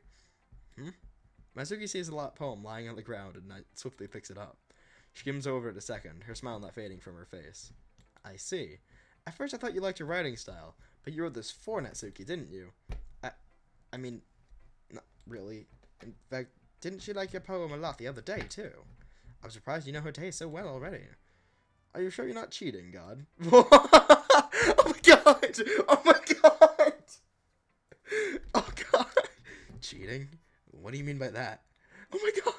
Natsuki sees the poem lying on the ground and swiftly picks it up. She skims over it a second, her smile not fading from her face. I see. At first I thought you liked your writing style, but you wrote this for Natsuki, didn't you? I mean, not really. In fact, didn't she like your poem a lot the other day, too? I'm surprised you know her taste so well already. Are you sure you're not cheating, God? Oh my god! Oh my god! Oh god! Cheating? What do you mean by that? Oh my god!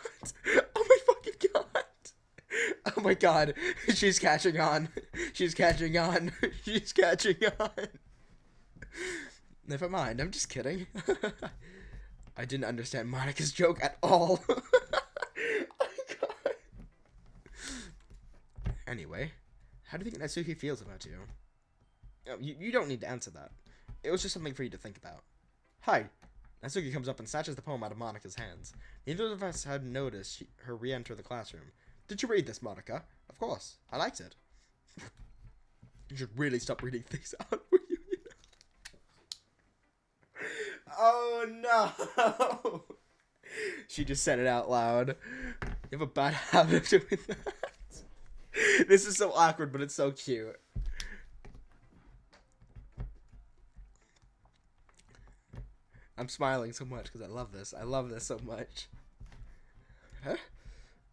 Oh my fucking god! Oh my god! She's catching on! She's catching on! She's catching on! Never mind, I'm just kidding. I didn't understand Monica's joke at all. Oh my god. Anyway, how do you think Natsuki feels about you? You don't need to answer that. It was just something for you to think about. Hi. Natsuki comes up and snatches the poem out of Monika's hands. Neither of us had noticed her re-enter the classroom. Did you read this, Monika? Of course. I liked it. You should really stop reading things out. Oh no! She just said it out loud. You have a bad habit of doing that. This is so awkward, but it's so cute. I'm smiling so much because I love this. I love this so much. Huh?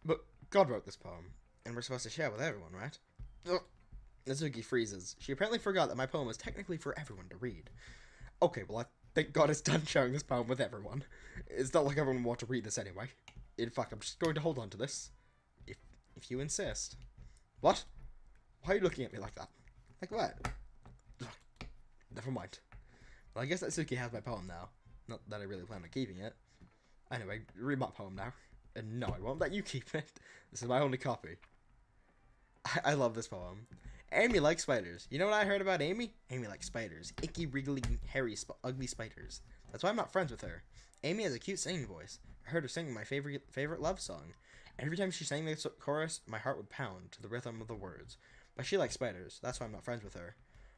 But God wrote this poem, and we're supposed to share with everyone, right? Ugh. Natsuki freezes. She apparently forgot that my poem is technically for everyone to read. Okay, well, I thank God it's done sharing this poem with everyone. It's not like everyone will want to read this anyway. In fact, I'm just going to hold on to this. If you insist. What? Why are you looking at me like that? Like what? Ugh. Never mind. Well, I guess Natsuki has my poem now. Not that I really plan on keeping it. Anyway, read my poem now. And no, I won't let you keep it. This is my only copy. I love this poem. Amy likes spiders. You know what I heard about Amy? Amy likes spiders. Icky, wriggly, hairy, ugly spiders. That's why I'm not friends with her. Amy has a cute singing voice. I heard her singing my favorite love song. Every time she sang the chorus, my heart would pound to the rhythm of the words. But she likes spiders. That's why I'm not friends with her.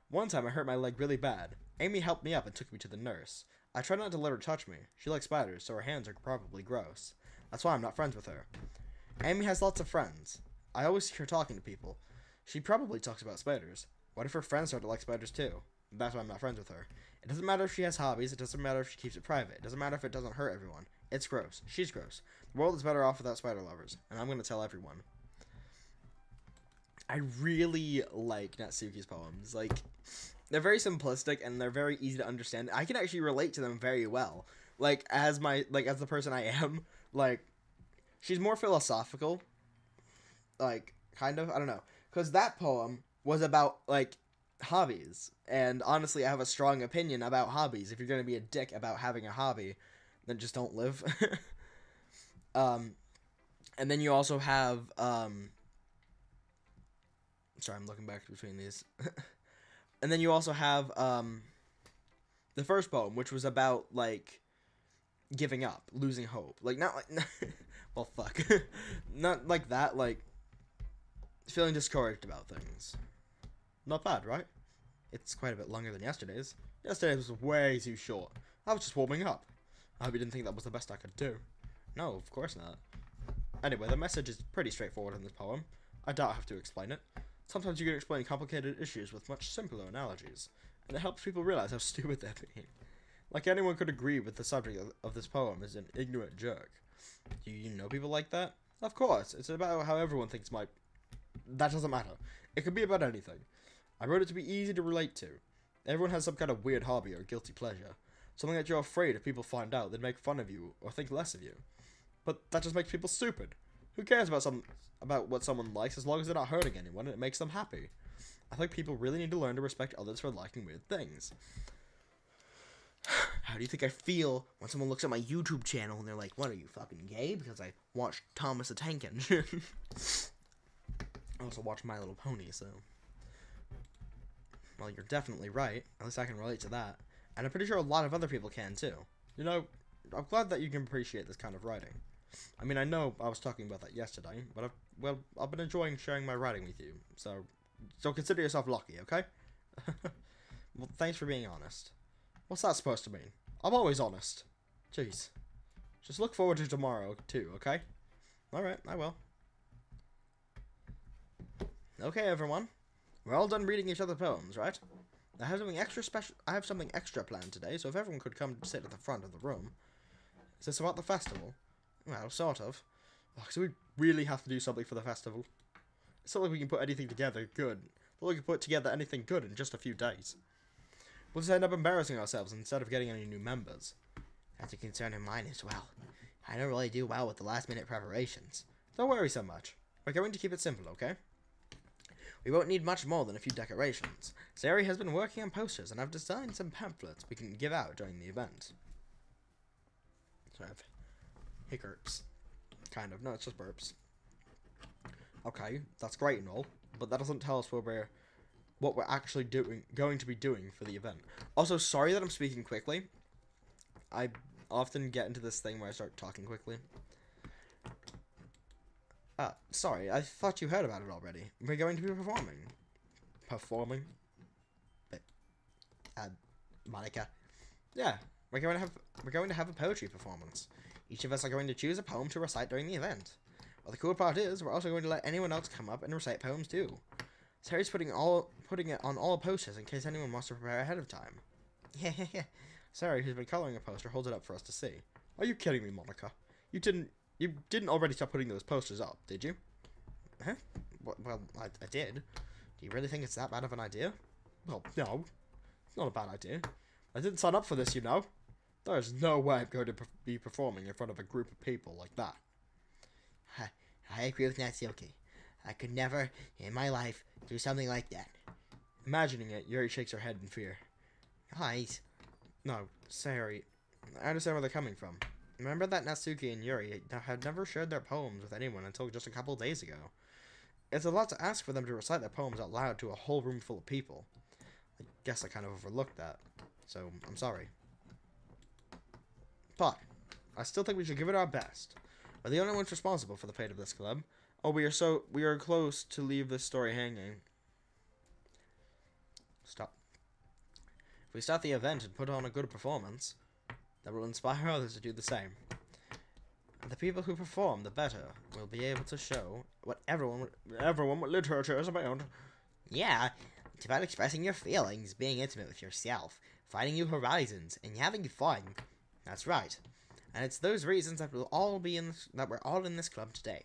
One time I hurt my leg really bad. Amy helped me up and took me to the nurse. I tried not to let her touch me. She likes spiders, so her hands are probably gross. That's why I'm not friends with her. Amy has lots of friends. I always see her talking to people. She probably talks about spiders. What if her friends start to like spiders too? That's why I'm not friends with her. It doesn't matter if she has hobbies. It doesn't matter if she keeps it private. It doesn't matter if it doesn't hurt everyone. It's gross. She's gross. The world is better off without spider lovers. And I'm going to tell everyone. I really like Natsuki's poems. Like, they're very simplistic and they're very easy to understand. I can actually relate to them very well. Like, as the person I am, like, she's more philosophical. Like, kind of. I don't know. Because that poem was about, like, hobbies. And honestly, I have a strong opinion about hobbies. If you're going to be a dick about having a hobby, then just don't live. And then you also have, sorry, I'm looking back between these. And then you also have, the first poem, which was about, like, giving up, losing hope. Like, not like, well, fuck. Not like that, like, feeling discouraged about things. Not bad, right? It's quite a bit longer than yesterday's. Yesterday's was way too short. I was just warming up. I hope you didn't think that was the best I could do. No, of course not. Anyway, the message is pretty straightforward in this poem. I doubt I have to explain it. Sometimes you can explain complicated issues with much simpler analogies, and it helps people realize how stupid they're being. Like, anyone could agree with the subject of this poem is an ignorant jerk. Do you know people like that? Of course, it's about how everyone thinks that doesn't matter. It could be about anything. I wrote it to be easy to relate to. Everyone has some kind of weird hobby or guilty pleasure. Something that you're afraid if people find out, they'd make fun of you or think less of you. But that just makes people stupid. Who cares about what someone likes as long as they're not hurting anyone and it makes them happy? I think people really need to learn to respect others for liking weird things. How do you think I feel when someone looks at my YouTube channel and they're like, what, are you fucking gay? Because I watched Thomas the Tank Engine. I also watch My Little Pony, so... Well, you're definitely right. At least I can relate to that. And I'm pretty sure a lot of other people can, too. You know, I'm glad that you can appreciate this kind of writing. I mean, I know I was talking about that yesterday, but I've been enjoying sharing my writing with you. So consider yourself lucky, okay? Well, thanks for being honest. What's that supposed to mean? I'm always honest. Jeez. Just look forward to tomorrow, too, okay? Alright, I will. Okay, everyone. We're all done reading each other's poems, right? I have something extra planned today, so if everyone could come sit at the front of the room. Is this about the festival? Well, sort of. Oh, so we really have to do something for the festival. It's not like we can put anything together good. Not like we can put together anything good in just a few days. We'll just end up embarrassing ourselves instead of getting any new members. That's a concern of mine as well. I don't really do well with the last-minute preparations. Don't worry so much. We're going to keep it simple, okay? We won't need much more than a few decorations. Sari has been working on posters, and I've designed some pamphlets we can give out during the event. So I have hiccups. Kind of. No, it's just burps. Okay, that's great and all, but that doesn't tell us what we're actually going to be doing for the event. Also, sorry that I'm speaking quickly. I often get into this thing where I start talking quickly. Sorry, I thought you heard about it already. We're going to be performing. Performing? Monica. Yeah, we're going to have a poetry performance. Each of us are going to choose a poem to recite during the event. Well, the cool part is, we're also going to let anyone else come up and recite poems too. Sarah's putting it on all posters in case anyone wants to prepare ahead of time. Yeah. Sarah, who's been coloring a poster, holds it up for us to see. Are you kidding me, Monica? You didn't already start putting those posters up, did you? Huh? Well, I did. Do you really think it's that bad of an idea? Well, no. It's not a bad idea. I didn't sign up for this, you know. There's no way I'm going to be performing in front of a group of people like that. I agree with Natsuki. I could never, in my life, do something like that. Imagining it, Yuri shakes her head in fear. Guys. No, sorry. I understand where they're coming from. Remember that Natsuki and Yuri had never shared their poems with anyone until just a couple days ago. It's a lot to ask for them to recite their poems out loud to a whole room full of people. I guess I kind of overlooked that, so I'm sorry. But I still think we should give it our best. We're the only ones responsible for the fate of this club. Oh, we are close to leave this story hanging. Stop. If we start the event and put on a good performance, that will inspire others to do the same. The people who perform the better will be able to show what everyone with literature is about. Yeah, it's about expressing your feelings, being intimate with yourself, finding new horizons, and having fun. That's right. And it's those reasons that we're all in this club today.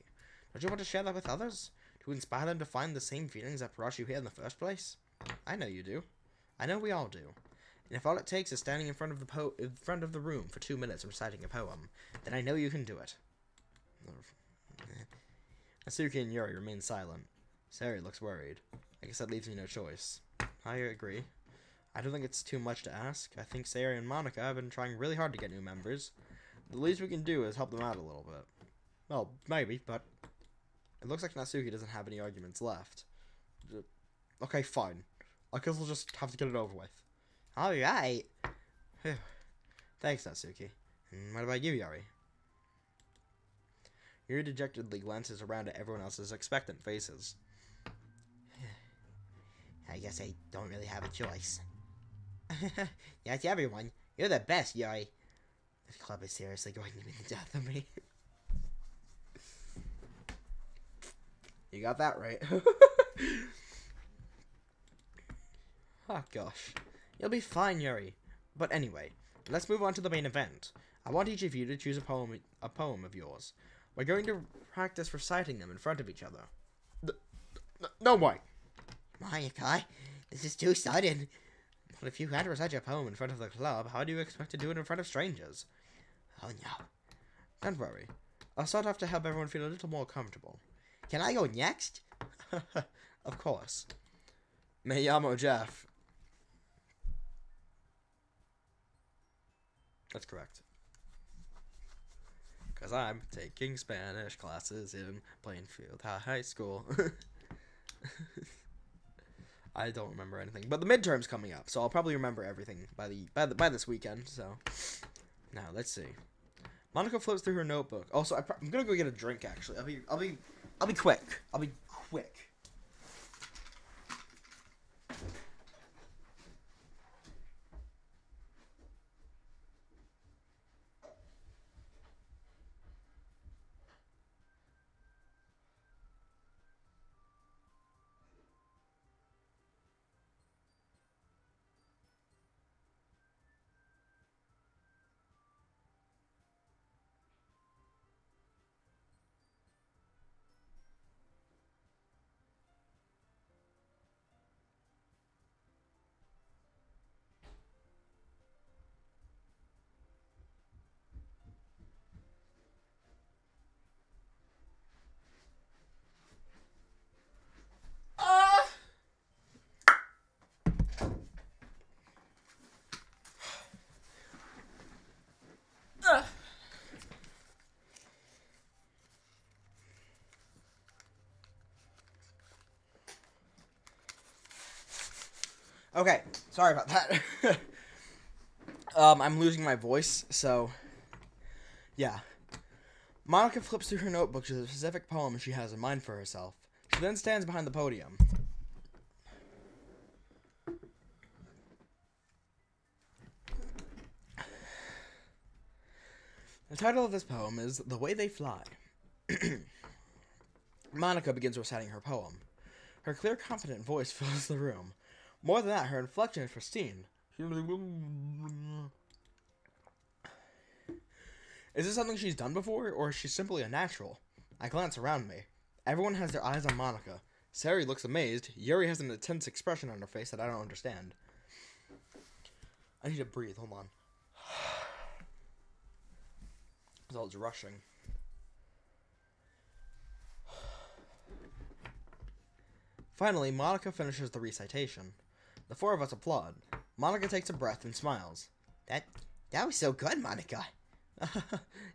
Don't you want to share that with others? To inspire them to find the same feelings that brought you here in the first place? I know you do. I know we all do. And if all it takes is standing in front of the room for 2 minutes reciting a poem, then I know you can do it. Asuki and Yuri remain silent. Sari looks worried. I guess that leaves me no choice. I agree. I don't think it's too much to ask. I think Sari and Monica have been trying really hard to get new members. The least we can do is help them out a little bit. Well, maybe, but it looks like Natsuki doesn't have any arguments left. Okay, fine. I guess we'll just have to get it over with. Alright. Thanks, Natsuki. And what about you, Yuri? Yuri dejectedly glances around at everyone else's expectant faces. I guess I don't really have a choice. That's everyone. You're the best, Yuri. This club is seriously going to be the death of me. You got that right. Oh, gosh. You'll be fine, Yuri. But anyway, let's move on to the main event. I want each of you to choose a poem of yours. We're going to practice reciting them in front of each other. No way. Monica, this is too sudden. But if you had to recite your poem in front of the club, how do you expect to do it in front of strangers? Oh no. Don't worry. I'll start off to help everyone feel a little more comfortable. Can I go next? Of course. Me llamo Jeff. That's correct. Because I'm taking Spanish classes in Plainfield High School. I don't remember anything, but the midterm's coming up, so I'll probably remember everything by this weekend. So now let's see. Monica flips through her notebook. Also, I'm gonna go get a drink. Actually, I'll be quick. I'll be quick. Okay, sorry about that. I'm losing my voice, so Yeah. Monica flips through her notebook to the specific poem she has in mind for herself. She then stands behind the podium. The title of this poem is The Way They Fly. Monica begins reciting her poem. Her clear, confident voice fills the room. More than that, her inflection is pristine. Is this something she's done before, or is she simply a natural? I glance around me. Everyone has their eyes on Monica. Sari looks amazed. Yuri has an intense expression on her face that I don't understand. I need to breathe. Hold on. It's rushing. Finally, Monica finishes the recitation. The four of us applaud. Monica takes a breath and smiles. That was so good, Monica.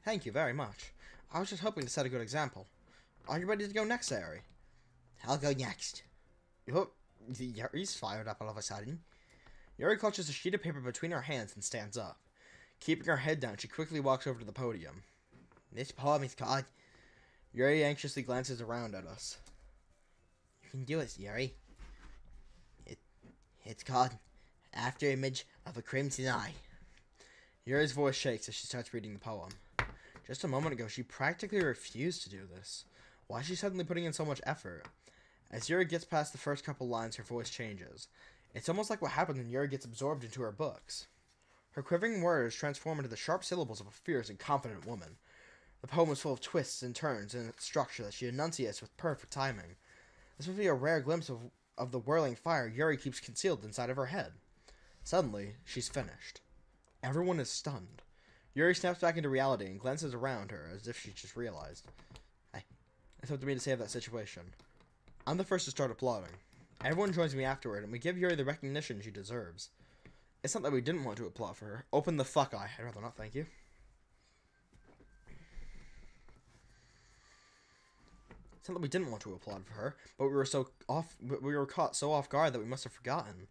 Thank you very much. I was just hoping to set a good example. Are you ready to go next, Sari? I'll go next. Oh, Yuri's fired up all of a sudden. Yuri clutches a sheet of paper between her hands and stands up. Keeping her head down, she quickly walks over to the podium. This poem is called... Yuri anxiously glances around at us. You can do it, Yuri. It's called After Image of a Crimson Eye. Yuri's voice shakes as she starts reading the poem. Just a moment ago, she practically refused to do this. Why is she suddenly putting in so much effort? As Yuri gets past the first couple lines, her voice changes. It's almost like what happens when Yuri gets absorbed into her books. Her quivering words transform into the sharp syllables of a fierce and confident woman. The poem is full of twists and turns in its structure that she enunciates with perfect timing. This would be a rare glimpse of the whirling fire Yuri keeps concealed inside of her head. Suddenly, she's finished. Everyone is stunned. Yuri snaps back into reality and glances around her as if she just realized. It's up to me to save that situation. I'm the first to start applauding. Everyone joins me afterward, and we give Yuri the recognition she deserves. It's not that we didn't want to applaud for her. Open the fuck eye. I'd rather not, thank you. It's not that we didn't want to applaud for her, but we were caught so off guard that we must have forgotten.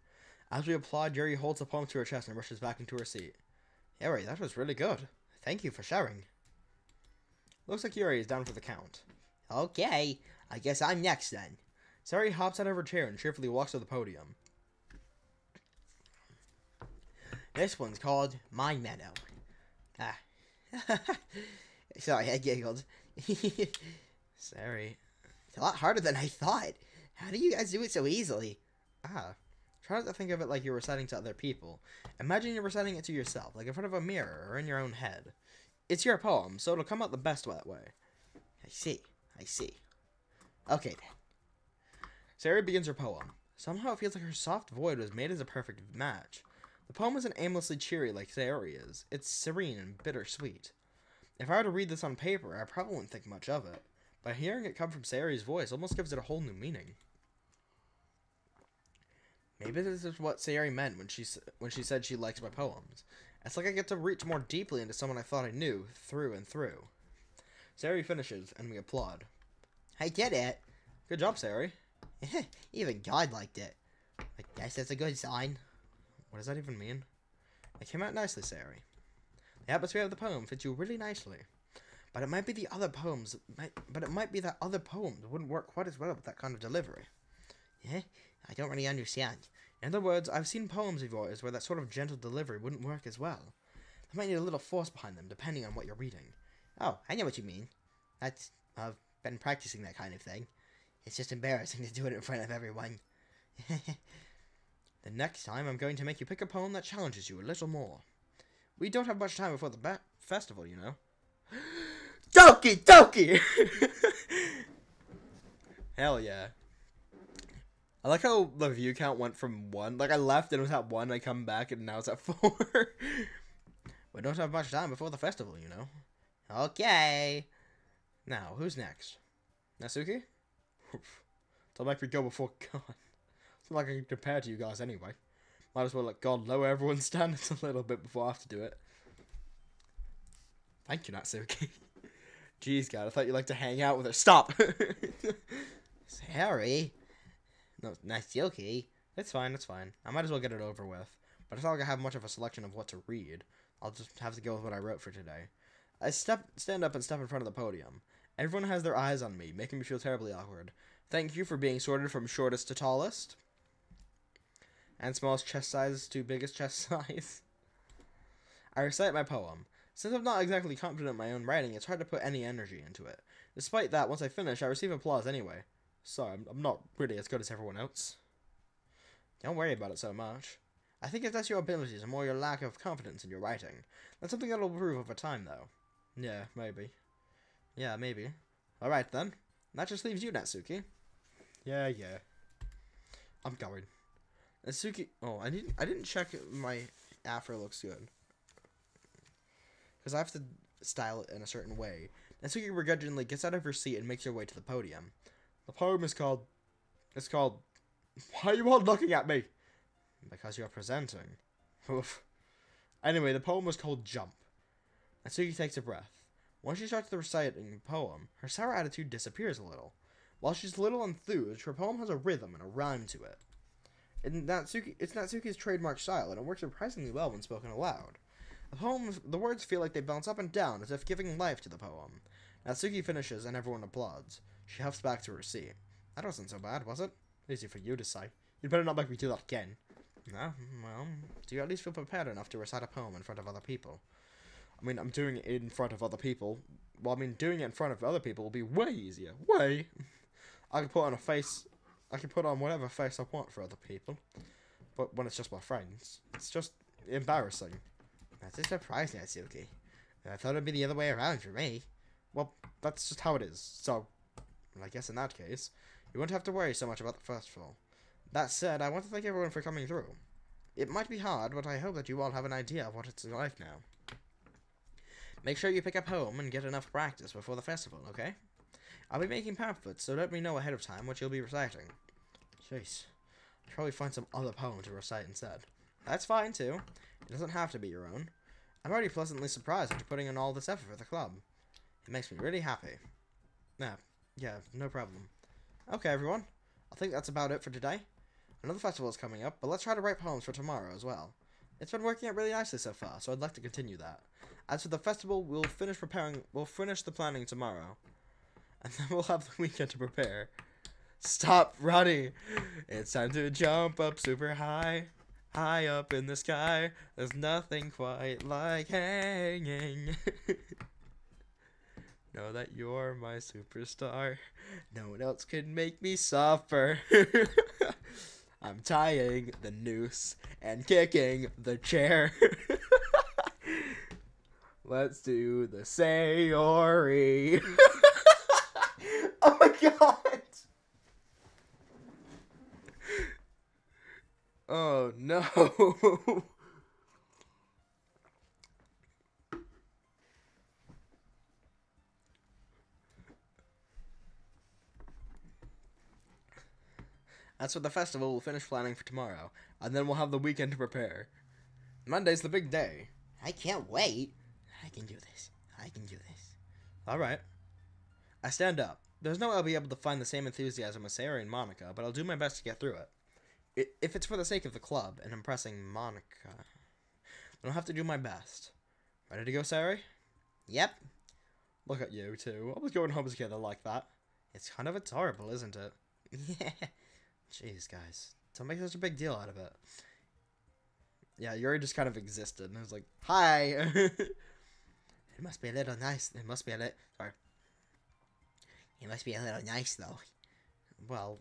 As we applaud, Yuri holds the poem to her chest and rushes back into her seat. Yuri, that was really good. Thank you for sharing. Looks like Yuri is down for the count. Okay, I guess I'm next then. Sari hops out of her chair and cheerfully walks to the podium. This one's called My Meadow. Sorry, I giggled. Sari. It's a lot harder than I thought. How do you guys do it so easily? Try not to think of it like you're reciting to other people. Imagine you're reciting it to yourself, like in front of a mirror or in your own head. It's your poem, so it'll come out the best that way. I see. Okay then. Sari begins her poem. Somehow it feels like her soft void was made as a perfect match. The poem isn't aimlessly cheery like Sari is. It's serene and bittersweet. If I were to read this on paper, I probably wouldn't think much of it. But hearing it come from Sari's voice almost gives it a whole new meaning. Maybe this is what Sari meant when she said she likes my poems. It's like I get to reach more deeply into someone I thought I knew, through and through. Sari finishes, and we applaud. I did it. Good job, Sari. Even God liked it. I guess that's a good sign. What does that even mean? It came out nicely, Sari. The atmosphere of the poem fits you really nicely. But it might be the other poems. But it might be that other poems wouldn't work quite as well with that kind of delivery. Yeah, I don't really understand. In other words, I've seen poems of yours where that sort of gentle delivery wouldn't work as well. They might need a little force behind them, depending on what you're reading. Oh, I know what you mean. I've been practicing that kind of thing. It's just embarrassing to do it in front of everyone. The next time, I'm going to make you pick a poem that challenges you a little more. We don't have much time before the festival, you know. Doki! Hell yeah. I like how the view count went from 1. Like, I left and it was at 1, I come back and now it's at 4. We don't have much time before the festival, you know. Okay. Now, who's next? Natsuki? Don't make me go before God. It's not like I can compare to you guys anyway. Might as well let God lower everyone's standards a little bit before I have to do it. Thank you, Natsuki. Jeez, God, I thought you'd like to hang out with her. Stop! Sari? No, Natsuki. It's fine. I might as well get it over with. But it's not like I have much of a selection of what to read. I'll just have to go with what I wrote for today. stand up and step in front of the podium. Everyone has their eyes on me, making me feel terribly awkward. Thank you for being sorted from shortest to tallest. And smallest chest size to biggest chest size. I recite my poem. Since I'm not exactly confident in my own writing, it's hard to put any energy into it. Despite that, once I finish, I receive applause anyway. So, I'm not really as good as everyone else. Don't worry about it so much. I think it's less your abilities and more your lack of confidence in your writing. That's something that'll improve over time, though. Yeah, maybe. Yeah, maybe. Alright then. That just leaves you, Natsuki. Yeah. I'm going. Natsuki... Oh, I didn't check if my afro looks good. Because I have to style it in a certain way. Natsuki begrudgingly gets out of her seat and makes her way to the podium. The poem is called... It's called... Why are you all looking at me? Because you're presenting. Oof. Anyway, the poem was called Jump. Natsuki takes a breath. Once she starts the reciting the poem, her sour attitude disappears a little. While she's a little enthused, her poem has a rhythm and a rhyme to it. It's Natsuki's trademark style, and it works surprisingly well when spoken aloud. The words feel like they bounce up and down, as if giving life to the poem. Natsuki finishes, and everyone applauds. She huffs back to her seat. That wasn't so bad, was it? Easy for you to say. You'd better not make me do that again. No, well, do you at least feel prepared enough to recite a poem in front of other people? I mean, I'm doing it in front of other people. Well, I mean, doing it in front of other people will be way easier. Way! I can put on whatever face I want for other people. But when it's just my friends, it's just embarrassing. That's a surprise, Natsuki. I thought it'd be the other way around for me. Well, that's just how it is. So, I guess in that case, you won't have to worry so much about the festival. That said, I want to thank everyone for coming through. It might be hard, but I hope that you all have an idea of what it's like now. Make sure you pick up home and get enough practice before the festival, okay? I'll be making pamphlets, so let me know ahead of time what you'll be reciting. Jeez. I'll probably find some other poem to recite instead. That's fine, too. It doesn't have to be your own. I'm already pleasantly surprised after putting in all this effort for the club. It makes me really happy. Yeah, no problem. Okay, everyone. I think that's about it for today. Another festival is coming up, but let's try to write poems for tomorrow as well. It's been working out really nicely so far, so I'd like to continue that. As for the festival, we'll finish the planning tomorrow. And then we'll have the weekend to prepare. Stop running! It's time to jump up super high. High up in the sky. There's nothing quite like hanging. Know that you're my superstar. No one else can make me suffer. I'm tying the noose and kicking the chair. Let's do the Sayori. Oh my god. Oh no. That's what the festival will finish planning for tomorrow, and then we'll have the weekend to prepare. Monday's the big day. I can't wait. I can do this. Alright. I stand up. There's no way I'll be able to find the same enthusiasm as Sayori and Monica, but I'll do my best to get through it. If it's for the sake of the club and impressing Monica, then I'll have to do my best. Ready to go, Sayori? Yep. Look at you two. Always going home together like that. It's kind of adorable, isn't it? Yeah. Jeez, guys. Don't make such a big deal out of it. Yeah, Yuri just kind of existed, and it was like, hi! It must be a little nice. It must be a little nice, though. Well,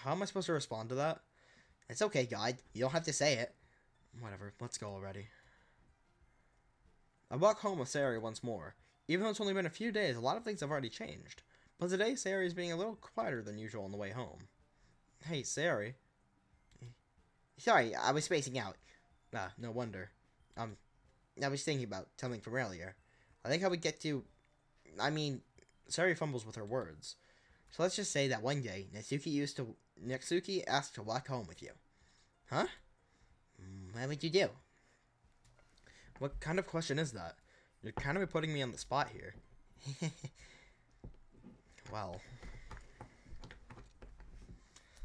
how am I supposed to respond to that? It's okay, God. You don't have to say it. Whatever, let's go already. I walk home with Sayori once more. Even though it's only been a few days, a lot of things have already changed. But today, Sayori is being a little quieter than usual on the way home. Hey, Sayori. Sorry, I was spacing out. Ah, no wonder. I was thinking about something from earlier. I think I would get to... Sayori fumbles with her words. So let's just say that one day, Natsuki asked to walk home with you. Huh? What would you do? What kind of question is that? You're kind of putting me on the spot here. Well.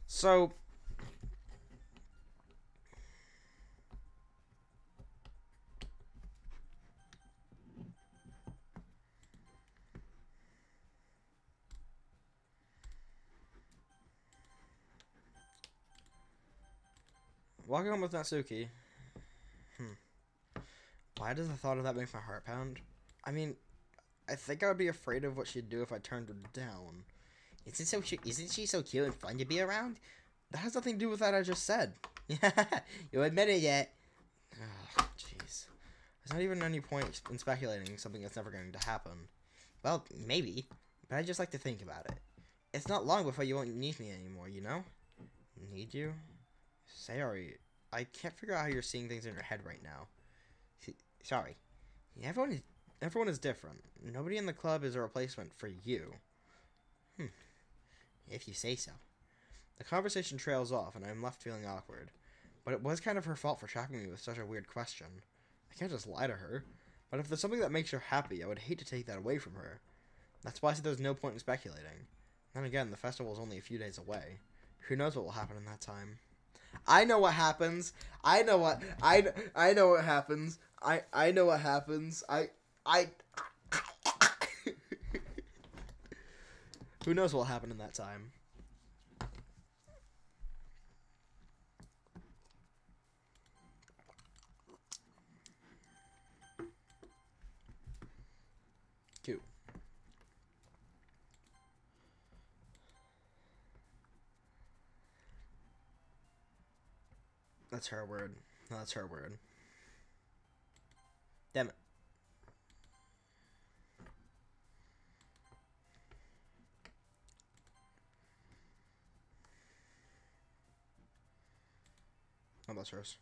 So... walking home with Natsuki. Why does the thought of that make my heart pound? I mean, I think I would be afraid of what she'd do if I turned her down. Isn't she so cute and fun to be around? That has nothing to do with that I just said. You admit it yet? Oh, jeez. There's not even any point in speculating something that's never going to happen. Well, maybe, but I just like to think about it. It's not long before you won't need me anymore, you know? Need you? Sayori, I can't figure out how you're seeing things in your head right now. Sorry. Everyone is different. Nobody in the club is a replacement for you. If you say so. The conversation trails off, and I'm left feeling awkward. But it was kind of her fault for shocking me with such a weird question. I can't just lie to her. But if there's something that makes her happy, I would hate to take that away from her. That's why I said there's no point in speculating. Then again, the festival is only a few days away. Who knows what will happen in that time? I know what happens. I know what happens. I know what happens. Who knows what will happen in that time? Cute. That's her word. No, that's her word. Damn it. Oh, that's hers.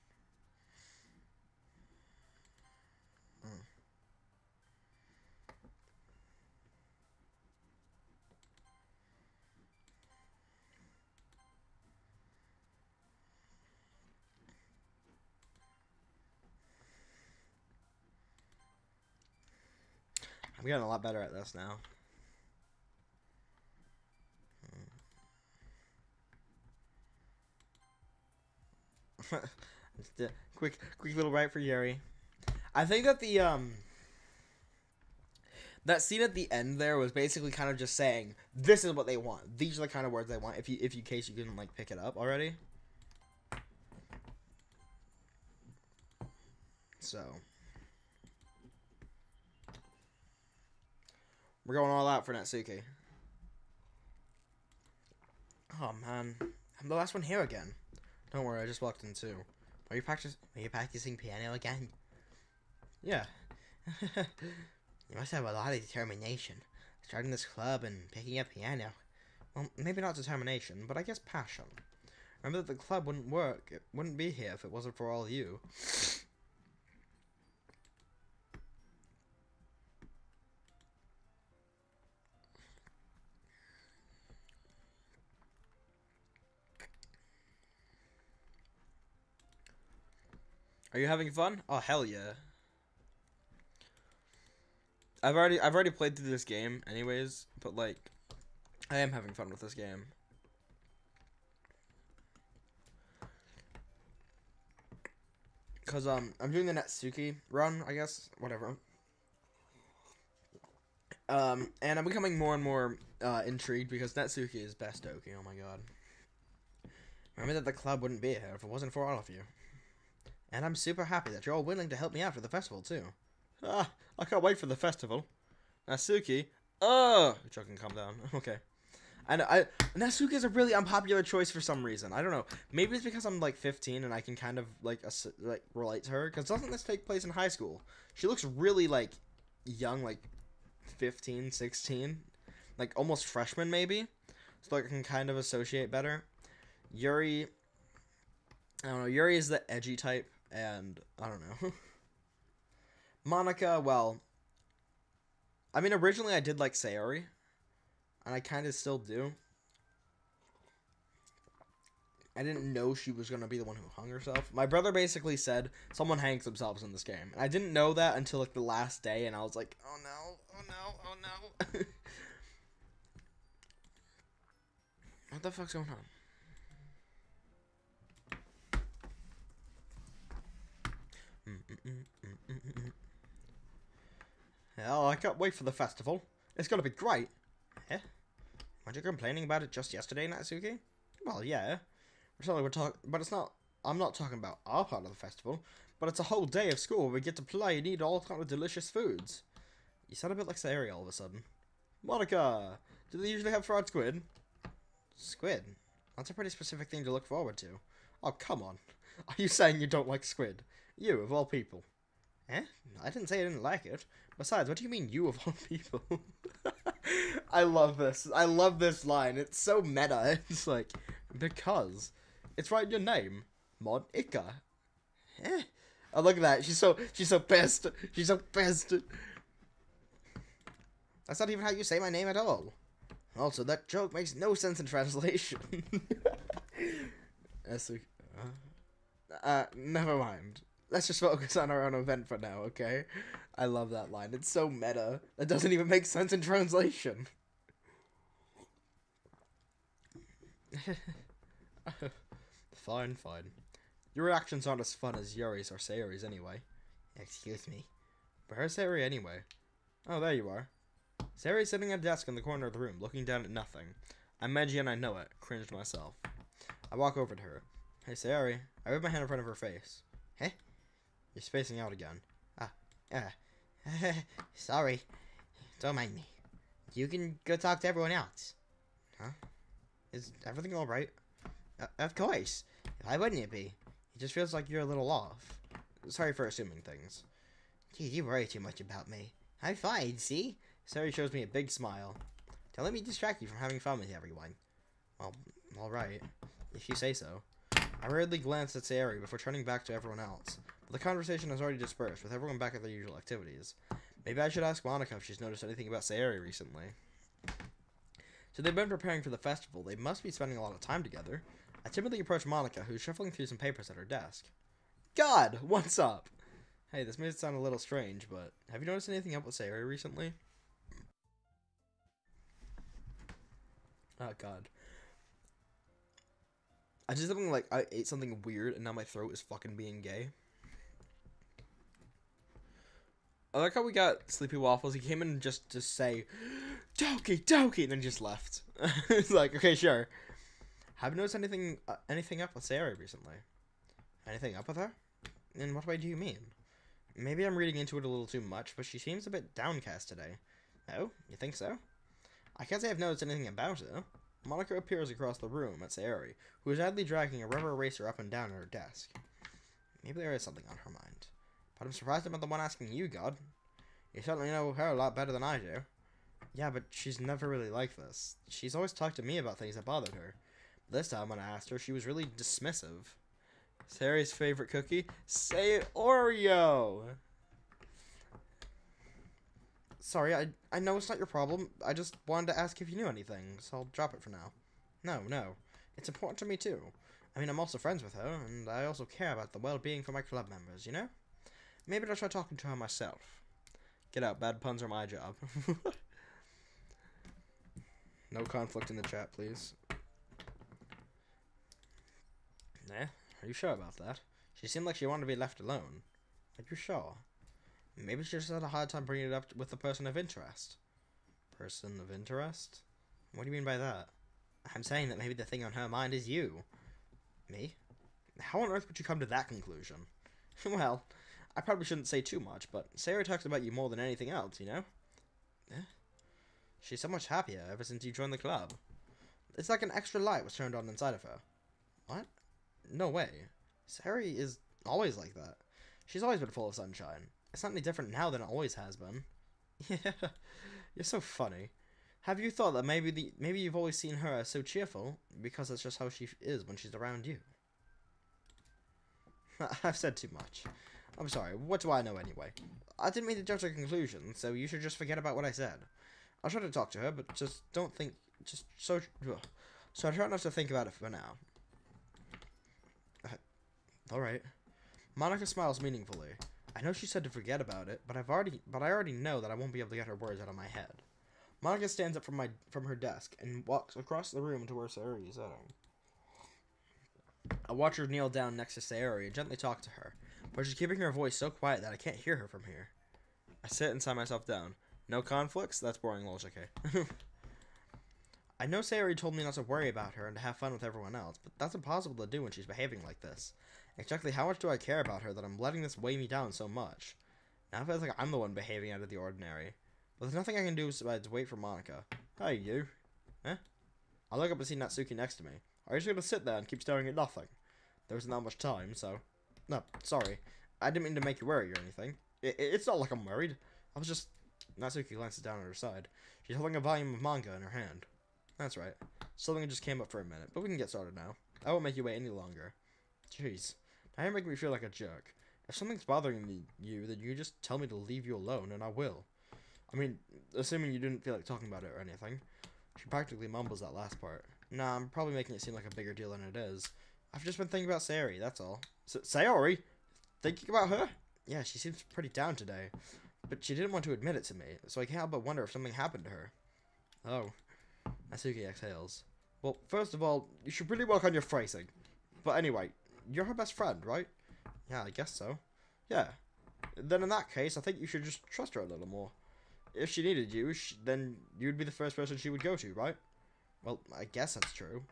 I'm getting a lot better at this now. Just a quick little right for Yuri. I think that the that scene at the end there was basically kind of just saying this is what they want. These are the kind of words they want. If you in case you couldn't like pick it up already. So we're going all out for Natsuki. Oh man, I'm the last one here again. Don't worry, I just walked in too. Are you practicing piano again? Yeah. You must have a lot of determination. Starting this club and picking up piano. Well, maybe not determination, but I guess passion. Remember that the club wouldn't work. It wouldn't be here if it wasn't for all of you. Are you having fun? Oh hell yeah. I've already played through this game anyways, but like I am having fun with this game. Cause I'm doing the Natsuki run, I guess, whatever. And I'm becoming more and more intrigued because Natsuki is best Oki. Oh my god. Remember that the club wouldn't be here if it wasn't for all of you. And I'm super happy that you're all willing to help me out for the festival, too. Ah, I can't wait for the festival. Natsuki. Oh! Chuck can calm down. Okay. And Natsuki is a really unpopular choice for some reason. I don't know. Maybe it's because I'm, like, 15 and I can kind of, like relate to her. Because doesn't this take place in high school? She looks really, like, young, like, 15, 16. Like, almost freshman, maybe. So, like, I can kind of associate better. Yuri... I don't know. Yuri is the edgy type. And, I don't know. Monica, well, I mean, originally I did like Sayori. And I kind of still do. I didn't know she was going to be the one who hung herself. My brother basically said, someone hangs themselves in this game. And I didn't know that until, like, the last day. And I was like, oh no, oh no, oh no. What the fuck's going on? Hell, I can't wait for the festival. It's gonna be great. Eh? Weren't you complaining about it just yesterday, Natsuki? Well, yeah. We're talking, but it's not I'm not talking about our part of the festival, but it's a whole day of school where we get to play and eat all kind of delicious foods. You sound a bit like Sayori all of a sudden. Monica! Do they usually have fried squid? Squid? That's a pretty specific thing to look forward to. Oh, come on. Are you saying you don't like squid? You, of all people. Eh? I didn't say I didn't like it. Besides, what do you mean, you of all people? I love this. I love this line. It's so meta. It's like, because. It's right in your name. Monica. Eh? Oh, look at that. She's so pissed. She's so pissed. That's not even how you say my name at all. Also, that joke makes no sense in translation. Never mind. Let's just focus on our own event for now, okay? I love that line. It's so meta. That doesn't even make sense in translation. Fine. Your reactions aren't as fun as Yuri's or Sayori's anyway. Excuse me. Where's Sayori anyway? Oh, there you are. Sayori's sitting at a desk in the corner of the room, looking down at nothing. I'm Meiji and I know it. Cringed myself. I walk over to her. Hey, Sayori. I wave my hand in front of her face. Hey? You're spacing out again. Sorry. Don't mind me. You can go talk to everyone else. Huh? Is everything alright? Of course. Why wouldn't it be? It just feels like you're a little off. Sorry for assuming things. Geez, you worry too much about me. I'm fine, see? Sayori shows me a big smile. Don't let me distract you from having fun with everyone. Well, alright. If you say so. I hurriedly glanced at Sayori before turning back to everyone else. But the conversation has already dispersed, with everyone back at their usual activities. Maybe I should ask Monica if she's noticed anything about Sayori recently. So they've been preparing for the festival. They must be spending a lot of time together. I timidly approach Monica, who's shuffling through some papers at her desk. God, what's up? Hey, this may sound a little strange, but have you noticed anything up with Sayori recently? Oh, God. I did something like, I ate something weird, and now my throat is fucking being gay. I like how we got Sleepy Waffles. He came in just to say, Doki, and then just left. It's like, okay, sure. Have you noticed anything up with Sayori recently? Anything up with her? In what way do you mean? Maybe I'm reading into it a little too much, but she seems a bit downcast today. Oh, you think so? I can't say I've noticed anything about her. Monica appears across the room at Sayori, who is idly dragging a rubber eraser up and down at her desk. Maybe there is something on her mind. But I'm surprised I'm not the one asking you, God. You certainly know her a lot better than I do. Yeah, but she's never really like this. She's always talked to me about things that bothered her. This time when I asked her, she was really dismissive. Sayori's favorite cookie? Say Oreo! Sorry, I know it's not your problem. I just wanted to ask if you knew anything, so I'll drop it for now. No. It's important to me, too. I mean, I'm also friends with her, and I also care about the well-being for my club members, you know? Maybe I'll try talking to her myself. Get out, bad puns are my job. No conflict in the chat, please. Eh? Are you sure about that? She seemed like she wanted to be left alone. Are you sure? Maybe she just had a hard time bringing it up with the person of interest. Person of interest? What do you mean by that? I'm saying that maybe the thing on her mind is you. Me? How on earth would you come to that conclusion? Well, I probably shouldn't say too much, but Sayori talks about you more than anything else, you know? Eh? She's so much happier ever since you joined the club. It's like an extra light was turned on inside of her. What? No way. Sayori is always like that. She's always been full of sunshine. It's not any different now than it always has been. Yeah, you're so funny. Have you thought that maybe you've always seen her as so cheerful because that's just how she is when she's around you? I've said too much. I'm sorry. What do I know anyway? I didn't mean to judge her conclusion, so you should just forget about what I said. I'll try to talk to her, but just don't think. So I try not to think about it for now. All right. Monica smiles meaningfully. I know she said to forget about it, but I already know that I won't be able to get her words out of my head. Monica stands up from her desk and walks across the room to where Sayori is sitting. I watch her kneel down next to Sayori and gently talk to her, but she's keeping her voice so quiet that I can't hear her from here. I sit and sigh myself down. No conflicts? That's boring logic, okay? I know Sayori told me not to worry about her and to have fun with everyone else, but that's impossible to do when she's behaving like this. Exactly how much do I care about her that I'm letting this weigh me down so much? Now it feels like I'm the one behaving out of the ordinary. But there's nothing I can do besides wait for Monica. Hey, you. Huh? I look up and see Natsuki next to me. Are you just gonna sit there and keep staring at nothing? There isn't that much time, so... No, sorry. I didn't mean to make you worry or anything. It's not like I'm worried. I was just... Natsuki glances down at her side. She's holding a volume of manga in her hand. That's right. Something just came up for a minute, but we can get started now. I won't make you wait any longer. Jeez. Now you're making me feel like a jerk. If something's bothering you, then you just tell me to leave you alone, and I will. I mean, assuming you didn't feel like talking about it or anything. She practically mumbles that last part. Nah, I'm probably making it seem like a bigger deal than it is. I've just been thinking about Sayori, that's all. Sayori? Thinking about her? Yeah, she seems pretty down today. But she didn't want to admit it to me, so I can't help but wonder if something happened to her. Oh. Natsuki exhales. Well, first of all, you should really work on your phrasing. But anyway, you're her best friend, right? Yeah, I guess so. Yeah. Then in that case, I think you should just trust her a little more. If she needed you, then you'd be the first person she would go to, right? Well, I guess that's true.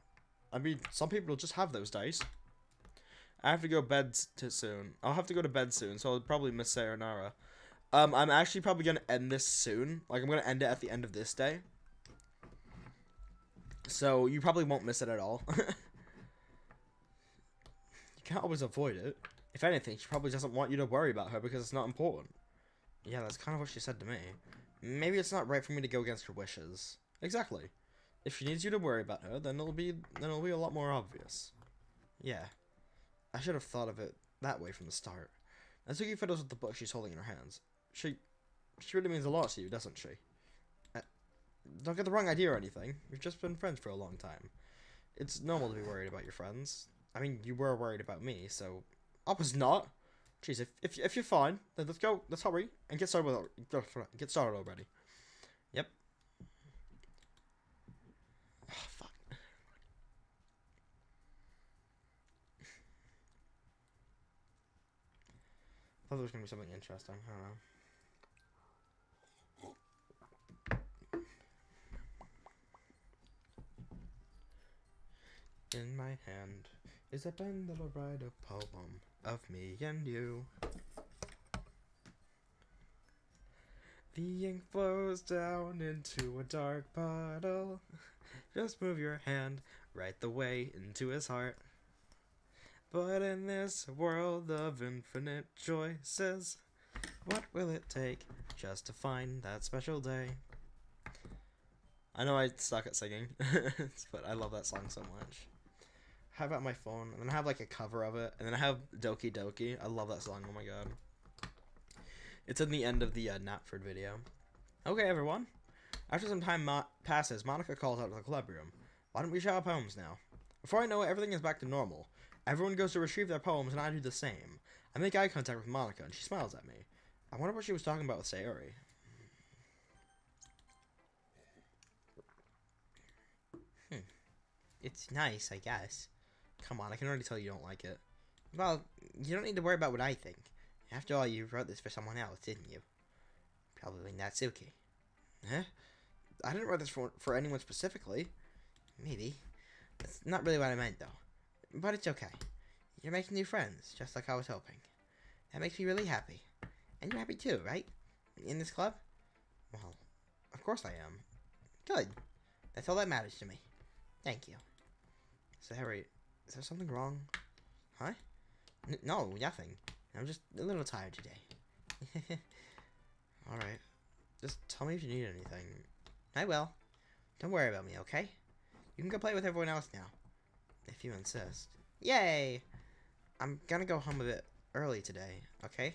I mean, some people just have those days. I have to go soon. I'll have to go to bed soon, so I'll probably miss Sayonara. I'm actually probably going to end this soon. Like, I'm going to end it at the end of this day. So, you probably won't miss it at all. You can't always avoid it. If anything, she probably doesn't want you to worry about her because it's not important. Yeah, that's kind of what she said to me. Maybe it's not right for me to go against her wishes. Exactly. If she needs you to worry about her, then it'll be a lot more obvious. Yeah. I should have thought of it that way from the start. Natsuki fiddles with the book she's holding in her hands. She really means a lot to you, doesn't she? Don't get the wrong idea or anything. We've just been friends for a long time. It's normal to be worried about your friends. I mean, you were worried about me, so... I was not. Jeez, if you're fine, then let's go. Let's hurry and get started already. Yep. Oh, fuck. I thought there was gonna be something interesting. I don't know. In my hand is a pen that'll write a poem of me and you. The ink flows down into a dark puddle. Just move your hand right the way into his heart. But in this world of infinite choices, what will it take just to find that special day? I know I suck at singing, but I love that song so much. I have it on my phone, and then I have like a cover of it, and then I have Doki Doki. I love that song, oh my god. It's in the end of the Knapford video. Okay, everyone. After some time passes, Monica calls out of the club room. Why don't we share our poems now? Before I know it, everything is back to normal. Everyone goes to retrieve their poems, and I do the same. I make eye contact with Monica, and she smiles at me. I wonder what she was talking about with Sayori. It's nice, I guess. Come on, I can already tell you don't like it. Well, you don't need to worry about what I think. After all, you wrote this for someone else, didn't you? Probably Natsuki. Huh? I didn't write this for anyone specifically. Maybe. That's not really what I meant, though. But it's okay. You're making new friends, just like I was hoping. That makes me really happy. And you're happy too, right? In this club? Well, of course I am. Good. That's all that matters to me. Thank you. So, Harry, is there something wrong? Huh? No, nothing. I'm just a little tired today. Alright. Just tell me if you need anything. I will. Don't worry about me, okay? You can go play with everyone else now. If you insist. Yay! I'm gonna go home a bit early today, okay?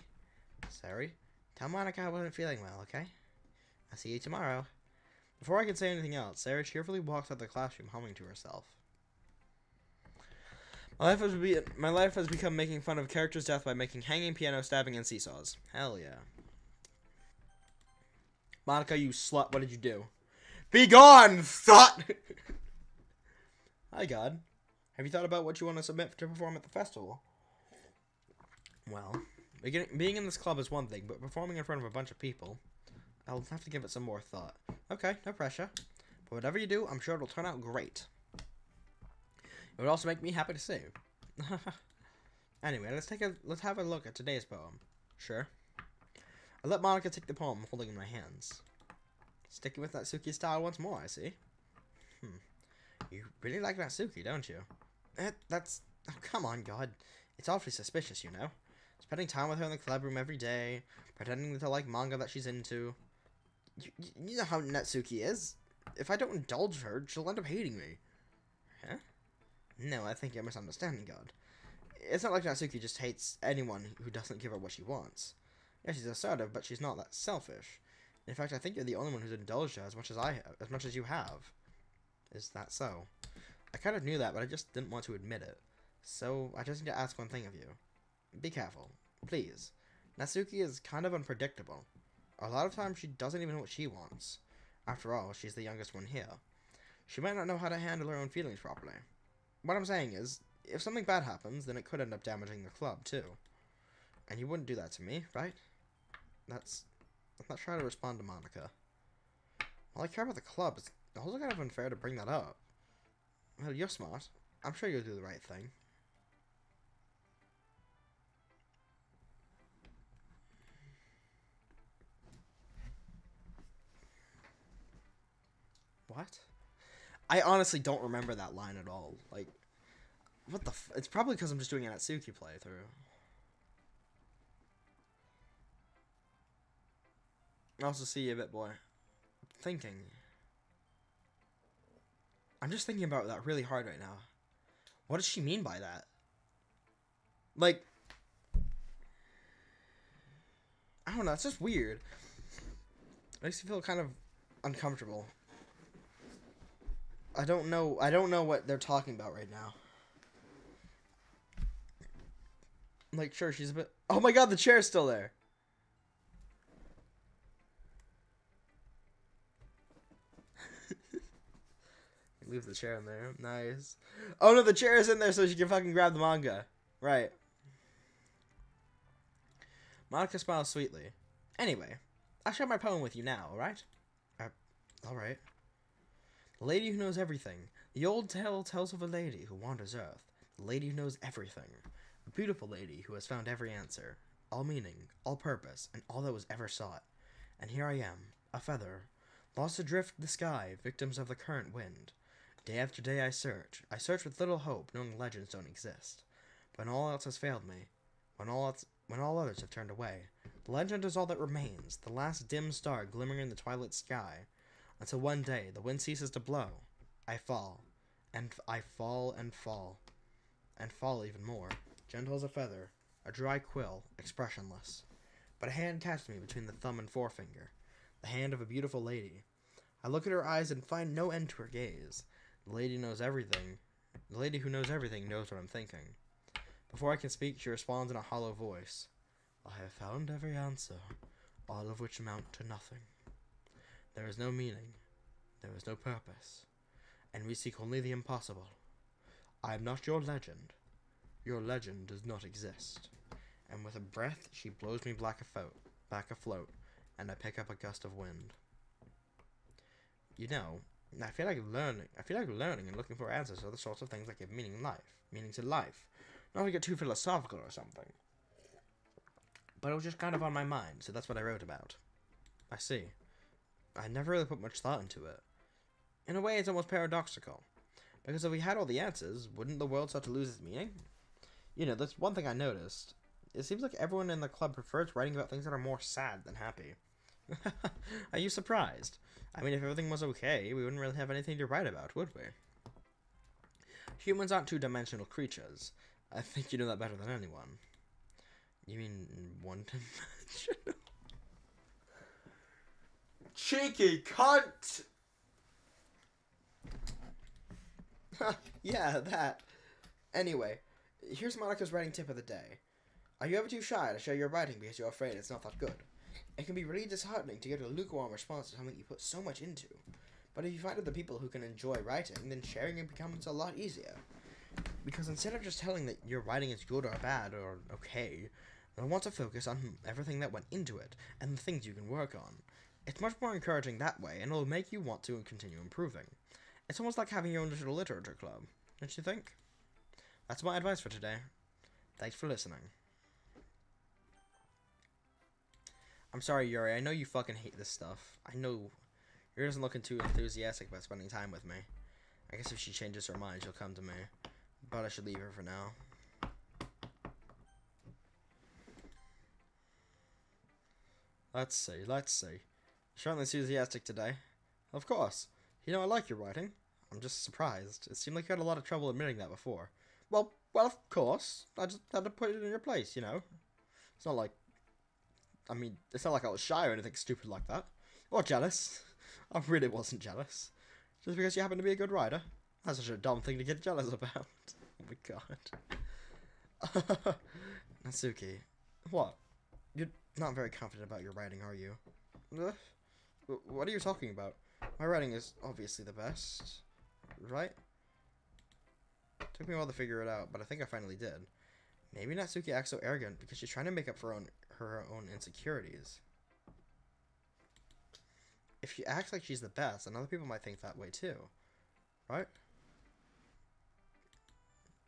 Sorry. Tell Monica I wasn't feeling well, okay? I'll see you tomorrow. Before I can say anything else, Sarah cheerfully walks out of the classroom humming to herself. My life has become making fun of characters' death by making hanging, piano, stabbing, and seesaws. Hell yeah. Monica, you slut, what did you do? Be gone, thought! Hi, God. Have you thought about what you want to submit to perform at the festival? Well, being in this club is one thing, but performing in front of a bunch of people, I'll have to give it some more thought. Okay, no pressure. But whatever you do, I'm sure it'll turn out great. It would also make me happy to see. Anyway, let's have a look at today's poem. Sure. I let Monica take the poem, holding it in my hands. Sticking with Natsuki style once more, I see. You really like Natsuki, don't you? That's... Oh, come on, God. It's awfully suspicious, you know. Spending time with her in the club room every day, pretending to like manga that she's into. You know how Natsuki is. If I don't indulge her, she'll end up hating me. Huh? No, I think you're misunderstanding, God. It's not like Natsuki just hates anyone who doesn't give her what she wants. Yeah, she's assertive, but she's not that selfish. In fact, I think you're the only one who's indulged her as much as I have, as much as you have. Is that so? I kind of knew that, but I just didn't want to admit it. So, I just need to ask one thing of you. Be careful. Please. Natsuki is kind of unpredictable. A lot of times, she doesn't even know what she wants. After all, she's the youngest one here. She might not know how to handle her own feelings properly. What I'm saying is, if something bad happens, then it could end up damaging the club, too. And you wouldn't do that to me, right? I'm not trying to respond to Monica. Well, I care about the club. It's also kind of unfair to bring that up. Well, you're smart. I'm sure you'll do the right thing. What? I honestly don't remember that line at all. Like, what the f... It's probably because I'm just doing an Natsuki playthrough. I also see you a bit, boy. Thinking. I'm just thinking about that really hard right now. What does she mean by that? Like... I don't know, it's just weird. It makes me feel kind of uncomfortable. I don't know what they're talking about right now. Like, sure, she's a bit... Oh my god, the chair's still there! Leave the chair in there. Nice. Oh no, the chair is in there so she can fucking grab the manga. Right. Monica smiles sweetly. Anyway, I'll share my poem with you now, alright? Alright. The lady who knows everything. The old tale tells of a lady who wanders earth. The lady who knows everything. A beautiful lady who has found every answer. All meaning, all purpose, and all that was ever sought. And here I am, a feather, lost adrift the sky, victims of the current wind. Day after day I search with little hope, knowing legends don't exist. When all else has failed me, when all others have turned away, the legend is all that remains, the last dim star glimmering in the twilight sky, until one day the wind ceases to blow. I fall, and I fall and fall, and fall even more, gentle as a feather, a dry quill, expressionless. But a hand catches me between the thumb and forefinger, the hand of a beautiful lady. I look at her eyes and find no end to her gaze. The lady knows everything. The lady who knows everything knows what I'm thinking. Before I can speak, she responds in a hollow voice. I have found every answer, all of which amount to nothing. There is no meaning. There is no purpose. And we seek only the impossible. I am not your legend. Your legend does not exist. And with a breath, she blows me back afloat, and I pick up a gust of wind. You know, I feel like learning and looking for answers are the sorts of things that give meaning to life. Not to get too philosophical or something. But it was just kind of on my mind, so that's what I wrote about. I see. I never really put much thought into it. In a way, it's almost paradoxical. Because if we had all the answers, wouldn't the world start to lose its meaning? You know, that's one thing I noticed. It seems like everyone in the club prefers writing about things that are more sad than happy. Are you surprised? I mean, if everything was okay, we wouldn't really have anything to write about, would we? Humans aren't two-dimensional creatures. I think you know that better than anyone. You mean one-dimensional? Cheeky cunt! Yeah, that. Anyway, here's Monica's writing tip of the day. Are you ever too shy to share your writing because you're afraid it's not that good? It can be really disheartening to get a lukewarm response to something you put so much into. But if you find other people who can enjoy writing, then sharing it becomes a lot easier. Because instead of just telling that your writing is good or bad or okay, I want to focus on everything that went into it and the things you can work on. It's much more encouraging that way, and it'll make you want to continue improving. It's almost like having your own little literature club, don't you think? That's my advice for today. Thanks for listening. I'm sorry, Yuri, I know you fucking hate this stuff. I know Yuri doesn't look too enthusiastic about spending time with me. I guess if she changes her mind, she'll come to me. But I should leave her for now. Let's see. Certainly enthusiastic today. Of course. You know I like your writing. I'm just surprised. It seemed like you had a lot of trouble admitting that before. Well, of course. I just had to put it in your place, you know. It's not like... I mean, it's not like I was shy or anything stupid like that. Or jealous. I really wasn't jealous. Just because you happen to be a good writer. That's such a dumb thing to get jealous about. Oh my god. Natsuki. What? You're not very confident about your writing, are you? What are you talking about? My writing is obviously the best. Right? Took me a while to figure it out, but I think I finally did. Maybe Natsuki acts so arrogant because she's trying to make up for her own insecurities. If she acts like she's the best, then other people might think that way too. Right?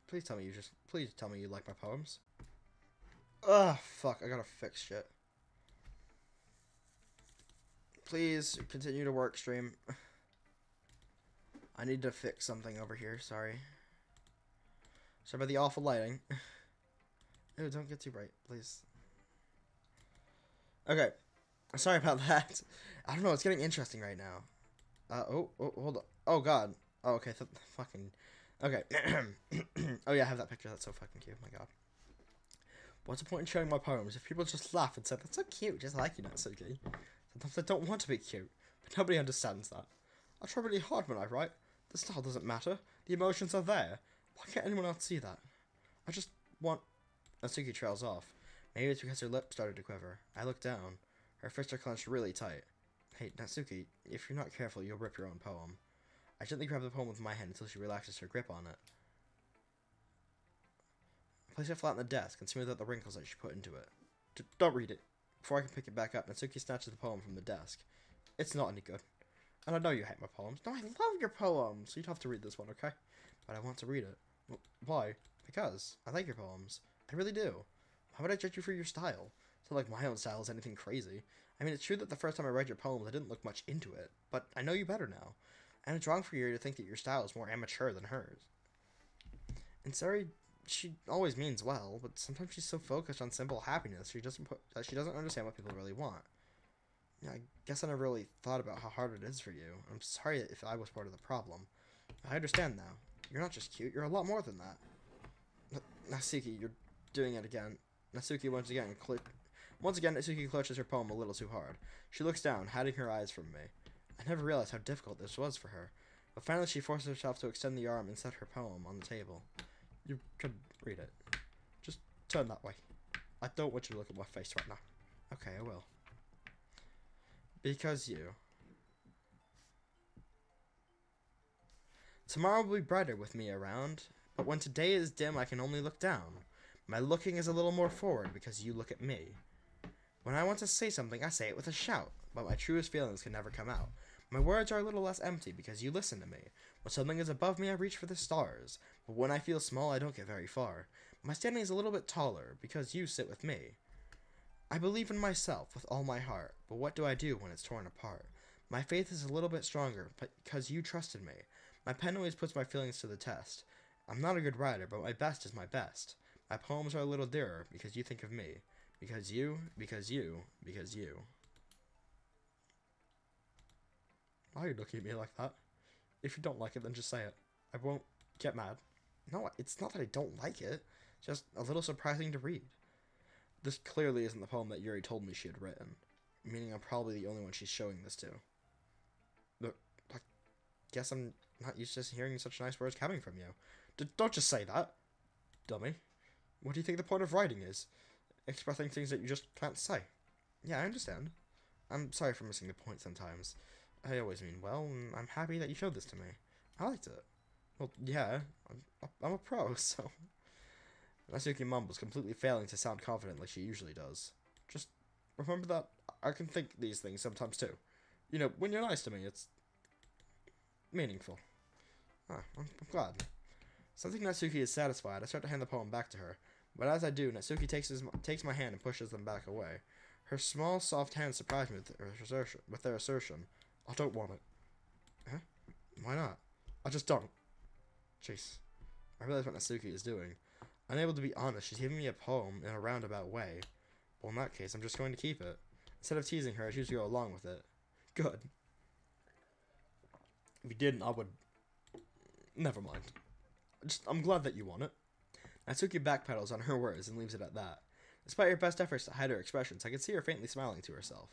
Please tell me you like my poems. Ugh, fuck, I gotta fix shit. Please continue to work, stream. I need to fix something over here, sorry. Sorry about the awful lighting. Ew, don't get too bright, please. Okay. Sorry about that. I don't know, it's getting interesting right now. Oh, hold on. Oh, God. Oh, okay, fucking... Okay. Oh, yeah, I have that picture. That's so fucking cute. Oh, my God. What's the point in sharing my poems if people just laugh and say, that's so cute, just like you, Natsuki? Sometimes I don't want to be cute, but nobody understands that. I try really hard when I write. The style doesn't matter. The emotions are there. Why can't anyone else see that? I just want... Natsuki trails off. Maybe it's because her lip started to quiver. I look down. Her fists are clenched really tight. Hey, Natsuki, if you're not careful, you'll rip your own poem. I gently grab the poem with my hand until she relaxes her grip on it. I place it flat on the desk and smooth out the wrinkles that she put into it. Don't read it. Before I can pick it back up, Natsuki snatches the poem from the desk. It's not any good. And I know you hate my poems. No, I love your poems. So you'd have to read this one, okay? But I want to read it. Why? Because I like your poems. I really do. Why would I judge you for your style? It's not like my own style is anything crazy. I mean, it's true that the first time I read your poems, I didn't look much into it. But I know you better now. And it's wrong for you to think that your style is more amateur than hers. And sorry, she always means well, but sometimes she's so focused on simple happiness she doesn't understand what people really want. Yeah, I guess I never really thought about how hard it is for you. I'm sorry if I was part of the problem. I understand now. You're not just cute, you're a lot more than that. Natsuki, you're doing it again. Natsuki once again, Natsuki clutches her poem a little too hard. She looks down, hiding her eyes from me. I never realized how difficult this was for her. But finally she forces herself to extend the arm and set her poem on the table. You could read it. Just turn that way. I don't want you to look at my face right now. Okay, I will. Because you. Tomorrow will be brighter with me around, but when today is dim I can only look down. My looking is a little more forward because you look at me. When I want to say something, I say it with a shout, but my truest feelings can never come out. My words are a little less empty because you listen to me. When something is above me, I reach for the stars, but when I feel small, I don't get very far. My standing is a little bit taller because you sit with me. I believe in myself with all my heart, but what do I do when it's torn apart? My faith is a little bit stronger, but because you trusted me. My pen always puts my feelings to the test. I'm not a good writer, but my best is my best. My poems are a little dearer because you think of me. Because you. Why are you looking at me like that? If you don't like it, then just say it. I won't get mad. No, it's not that I don't like it. It's just a little surprising to read. This clearly isn't the poem that Yuri told me she had written. Meaning I'm probably the only one she's showing this to. Look, I guess I'm not used to hearing such nice words coming from you. Don't just say that, dummy. What do you think the point of writing is? Expressing things that you just can't say. Yeah, I understand. I'm sorry for missing the point sometimes. I always mean well, and I'm happy that you showed this to me. I liked it. Well, yeah, I'm a pro, so... Natsuki mumbles, completely failing to sound confident like she usually does. Just remember that I can think these things sometimes too. You know, when you're nice to me, it's meaningful. Ah, I'm glad. Something Natsuki is satisfied. I start to hand the poem back to her. But as I do, Natsuki takes my hand and pushes them back away. Her small, soft hands surprise me with their assertion. I don't want it. Huh? Why not? I just don't. Jeez. I realize what Natsuki is doing. Unable to be honest, she's giving me a poem in a roundabout way. Well, in that case, I'm just going to keep it. Instead of teasing her, I choose to go along with it. Good. If you didn't, I would... Never mind. I'm glad that you want it. Natsuki backpedals on her words and leaves it at that. Despite her best efforts to hide her expressions, I can see her faintly smiling to herself.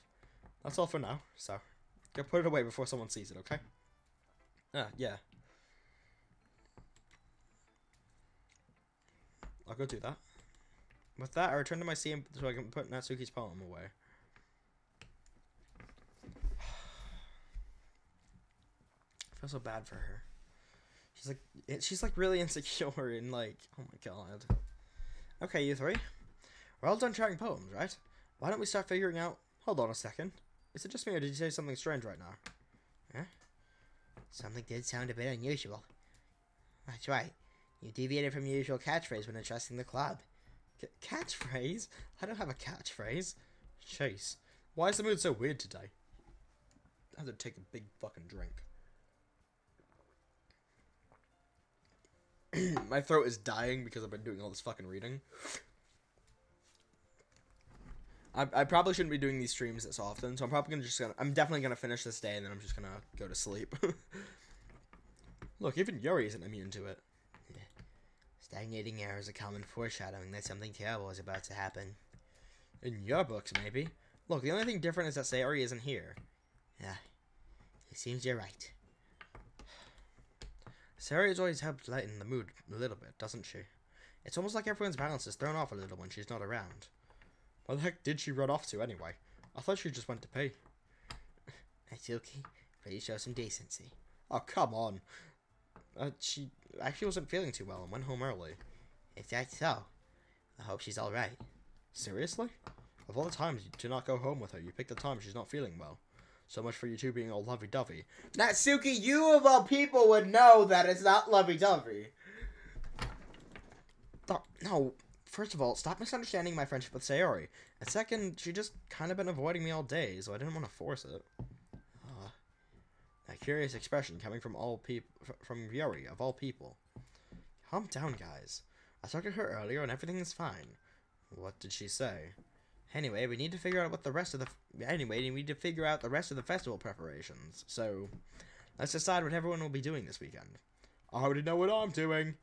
That's all for now, so go put it away before someone sees it, okay? Yeah. I'll go do that. With that, I return to my seat so I can put Natsuki's poem away. I feel so bad for her. She's like really insecure and like, oh my god. Okay, you three. We're all done trying poems, right? Why don't we start figuring out... Hold on a second. Is it just me or did you say something strange right now? Huh? Something did sound a bit unusual. That's right. You deviated from your usual catchphrase when addressing the club. Catchphrase? I don't have a catchphrase. Chase. Why is the mood so weird today? I have to take a big fucking drink. My throat is dying because I've been doing all this fucking reading. I probably shouldn't be doing these streams this often, so I'm definitely gonna finish this day and then I'm just gonna go to sleep. Look, even Yuri isn't immune to it. Stagnating air is a common foreshadowing that something terrible is about to happen. In your books, maybe. Look, the only thing different is that Sayori isn't here. Yeah, it seems you're right. Sayori's always helped lighten the mood a little bit, doesn't she? It's almost like everyone's balance is thrown off a little when she's not around. Where the heck did she run off to anyway? I thought she just went to pee. Natsuki, please show some decency. Oh, come on. She actually wasn't feeling too well and went home early. Is that so? I hope she's alright. Seriously? Of all the times to not go home with her, you picked the time she's not feeling well. So much for you two being all lovey-dovey. Natsuki, you of all people would know that it's not lovey-dovey. No, first of all, stop misunderstanding my friendship with Sayori. And second, she just kind of been avoiding me all day, so I didn't want to force it. A curious expression coming from from Yuri, of all people. Calm down, guys. I talked to her earlier and everything is fine. What did she say? Anyway, we need to figure out what the rest of the... we need to figure out the rest of the festival preparations. So, let's decide what everyone will be doing this weekend. I already know what I'm doing.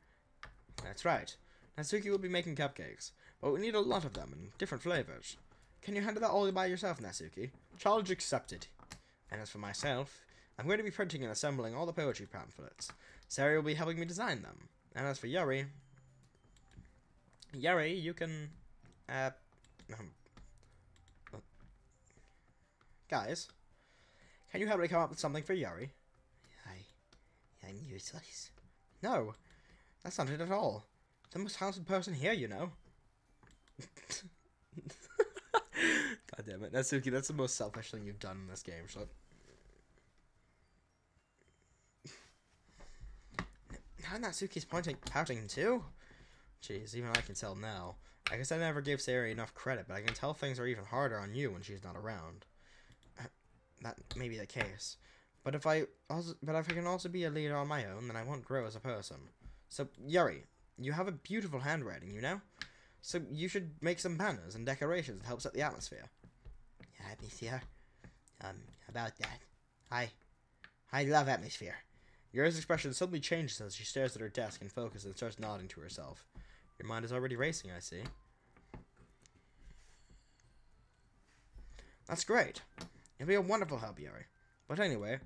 That's right. Natsuki will be making cupcakes, but we need a lot of them in different flavors. Can you handle that all by yourself, Natsuki? Challenge accepted. And as for myself, I'm going to be printing and assembling all the poetry pamphlets. Sari will be helping me design them. And as for Yuri, you can, guys, can you help me come up with something for Yuri? I'm useless. No, that's not it at all. The most talented person here, you know. God damn it, Natsuki, that's the most selfish thing you've done in this game, so... Now Natsuki's pouting too? Jeez, even I can tell now. I guess I never gave Sayori enough credit, but I can tell things are even harder on you when she's not around. That may be the case. But if I can also be a leader on my own, then I won't grow as a person. So, Yuri, you have a beautiful handwriting, you know? So you should make some banners and decorations to help set the atmosphere. Atmosphere? About that. I love atmosphere. Yuri's expression suddenly changes as she stares at her desk and focuses and starts nodding to herself. Your mind is already racing, I see. That's great. You'll be a wonderful help, Yuri. But anyway,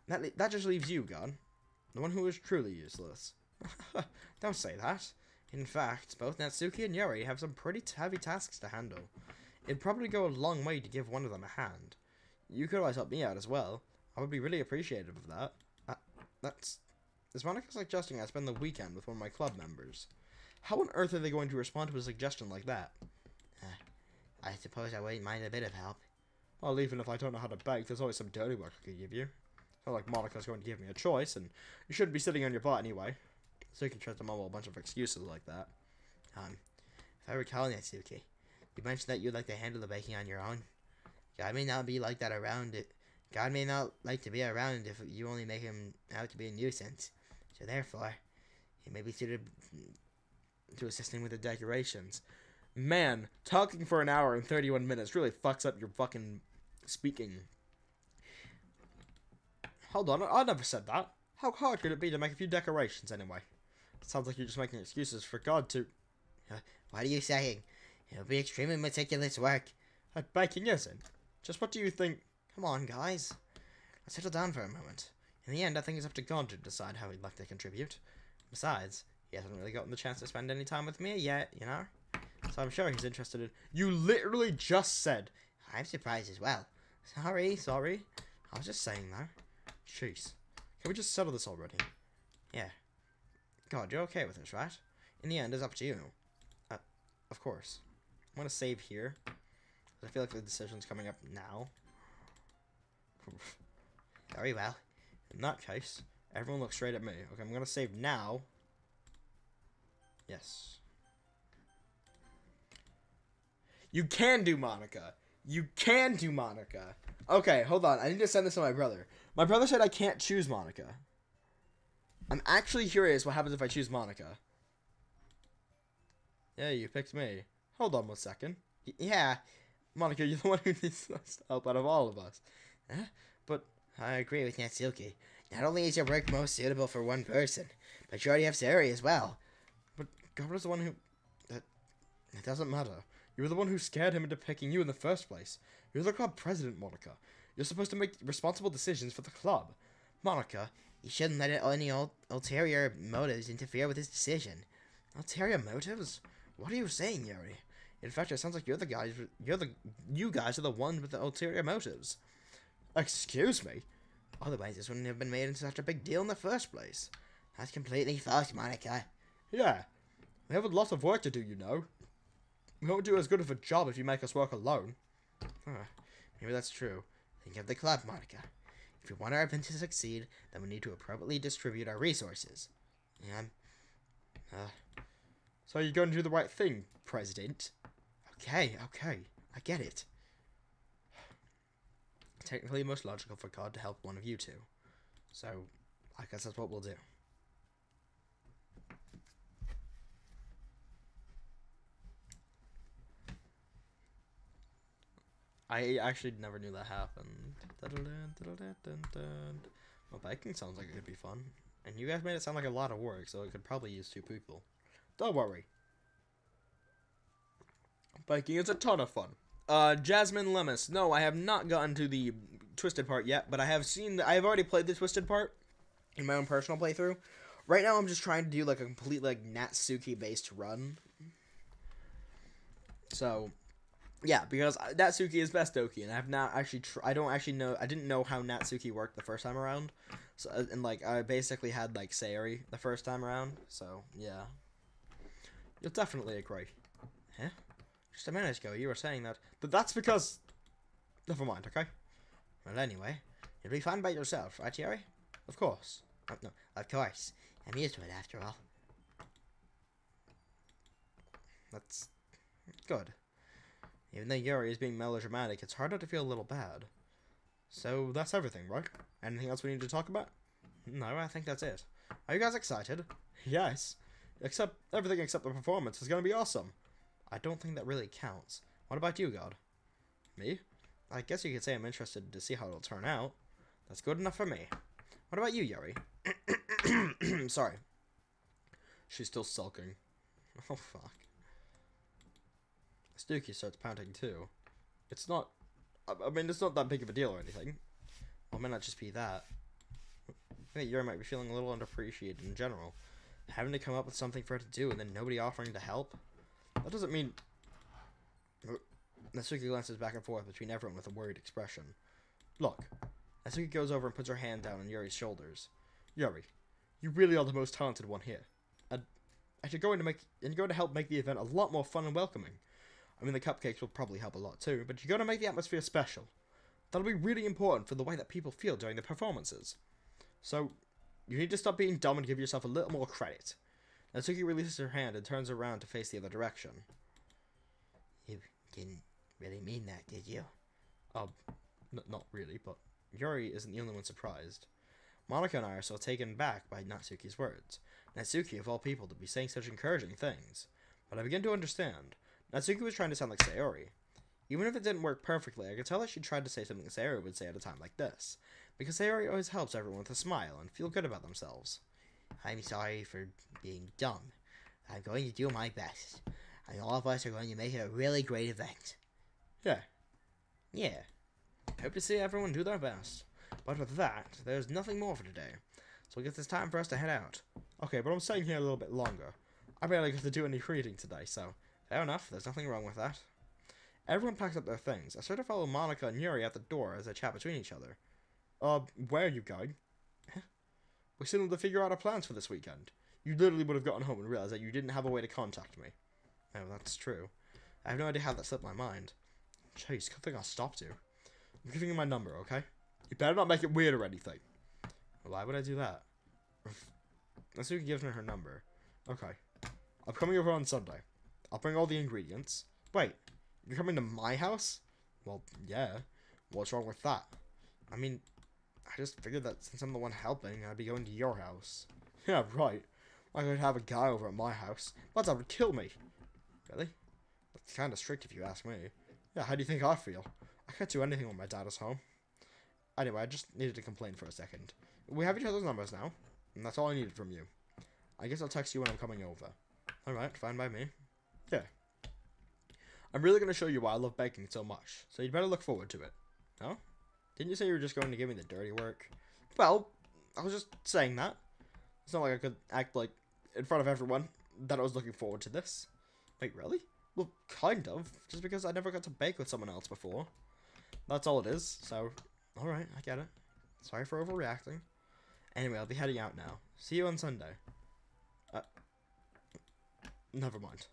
that just leaves you, God. The one who is truly useless. Don't say that. In fact, both Natsuki and Yuri have some pretty heavy tasks to handle. It'd probably go a long way to give one of them a hand. You could always help me out as well. I would be really appreciative of that. Is Monica suggesting I spend the weekend with one of my club members? How on earth are they going to respond to a suggestion like that? I suppose I wouldn't mind a bit of help. Well, even if I don't know how to bake, there's always some dirty work I could give you. It's not like Monika's going to give me a choice, and you shouldn't be sitting on your butt anyway. So you can try to mumble a bunch of excuses like that. If I recall, Natsuki, you mentioned that you'd like to handle the baking on your own. God may not be like that around it. God may not like to be around if you only make him out to be a nuisance. So therefore, he may be suited to assisting with the decorations. Man, talking for an hour and 31 minutes really fucks up your fucking speaking. Hold on, I never said that. How hard could it be to make a few decorations anyway? It sounds like you're just making excuses for God to... What are you saying? It'll be extremely meticulous work. Baking isn't. Just what do you think? Come on, guys. Let's settle down for a moment. In the end, I think it's up to God to decide how he'd like to contribute. Besides, he hasn't really gotten the chance to spend any time with me yet, you know? So I'm sure he's interested in... You literally just said... I'm surprised as well. Sorry. I was just saying that. Jeez. Can we just settle this already? Yeah. God, you're okay with this, right? In the end, it's up to you. Of course. I'm gonna save here. I feel like the decision's coming up now. Very well. In that case, everyone look straight at me. Okay, I'm gonna save now. Yes. You can do Monica. You can do Monica. Okay, hold on. I need to send this to my brother. My brother said I can't choose Monica. I'm actually curious what happens if I choose Monica. Yeah, you picked me. Hold on 1 second. Yeah. Monica, you're the one who needs help out of all of us. But I agree with Natsuki. Not only is your work most suitable for one person, but you already have Sari as well. But God was the one who... It doesn't matter. You were the one who scared him into picking you in the first place. You're the club president, Monica. You're supposed to make responsible decisions for the club. Monica, you shouldn't let any ulterior motives interfere with his decision. Ulterior motives? What are you saying, Yuri? In fact, it sounds like you guys are the ones with the ulterior motives. Excuse me? Otherwise, this wouldn't have been made into such a big deal in the first place. That's completely false, Monica. Yeah. We have a lot of work to do, you know. We won't do as good of a job if you make us work alone. Maybe that's true. Think of the club, Monica. If we want our event to succeed, then we need to appropriately distribute our resources. So you're going to do the right thing, President? Okay, I get it. Technically most logical for God to help one of you two. So, I guess that's what we'll do. I actually never knew that happened. Well, baking sounds like it could be fun. And you guys made it sound like a lot of work, so it could probably use 2 people. Don't worry. Baking is a ton of fun. Jasmine Lemus. No, I have not gotten to the twisted part yet, but I have already played the twisted part in my own personal playthrough. Right now, I'm just trying to do like a complete like Natsuki-based run. So, yeah, because Natsuki is best Doki, and I have not actually. I didn't know how Natsuki worked the first time around. So, and like I basically had like Sayori the first time around. So yeah, you'll definitely agree. Huh? Just a minute ago, you were saying that. But that's because... Never mind, okay? Well, anyway, you'll be fine by yourself, right, Jerry? Of course. No, of course. I'm used to it, after all. That's good. Even though Yuri is being melodramatic, it's hard not to feel a little bad. So, that's everything, right? Anything else we need to talk about? No, I think that's it. Are you guys excited? Yes. Everything except the performance is going to be awesome. I don't think that really counts. What about you, God? Me? I guess you could say I'm interested to see how it'll turn out. That's good enough for me. What about you, Yuri? Sorry. She's still sulking. Oh, fuck. Stuki starts panting, too. It's not... I mean, it's not that big of a deal or anything. Well, it may not just be that. Hey, Yuri might be feeling a little underappreciated in general. Having to come up with something for her to do and then nobody offering to help? That doesn't mean... Natsuki glances back and forth between everyone with a worried expression. Look. Natsuki goes over and puts her hand down on Yuri's shoulders. Yuri, you really are the most talented one here. And you're going to help make the event a lot more fun and welcoming. I mean, the cupcakes will probably help a lot too, but you're going to make the atmosphere special. That'll be really important for the way that people feel during the performances. So, you need to stop being dumb and give yourself a little more credit. Natsuki releases her hand and turns around to face the other direction. You didn't really mean that, did you? Not really, but Yuri isn't the only one surprised. Monica and I are so taken back by Natsuki's words. Natsuki, of all people, to be saying such encouraging things. But I begin to understand. Natsuki was trying to sound like Sayori. Even if it didn't work perfectly, I could tell that she tried to say something Sayori would say at a time like this. Because Sayori always helps everyone with a smile and feel good about themselves. I'm sorry for being dumb. I'm going to do my best. And all of us are going to make it a really great event. Yeah. Hope to see everyone do their best. But with that, there's nothing more for today. So I guess it's time for us to head out. Okay, but I'm staying here a little bit longer. I barely got to do any reading today, so fair enough, there's nothing wrong with that. Everyone packs up their things. I start to follow Monica and Yuri at the door as they chat between each other. Where are you going? We still need to figure out our plans for this weekend. You literally would have gotten home and realized that you didn't have a way to contact me. Oh, that's true. I have no idea how that slipped my mind. Jeez, good thing I stopped you. I'm giving you my number, okay? You better not make it weird or anything. Why would I do that? Natsuki gives me her number. Okay. I'm coming over on Sunday. I'll bring all the ingredients. Wait, you're coming to my house? Well, yeah. What's wrong with that? I mean, I just figured that since I'm the one helping, I'd be going to your house. Yeah, right. I could have a guy over at my house, but that would kill me. Really? That's kind of strict if you ask me. Yeah, how do you think I feel? I can't do anything when my dad is home. Anyway, I just needed to complain for a second. We have each other's numbers now, and that's all I needed from you. I guess I'll text you when I'm coming over. Alright, fine by me. Yeah. I'm really going to show you why I love baking so much, so you'd better look forward to it. No? Didn't you say you were just going to give me the dirty work? Well, I was just saying that. It's not like I could act like, in front of everyone, that I was looking forward to this. Wait, really? Well, kind of. Just because I never got to bake with someone else before. That's all it is, so, alright, I get it. Sorry for overreacting. Anyway, I'll be heading out now. See you on Sunday. Never mind.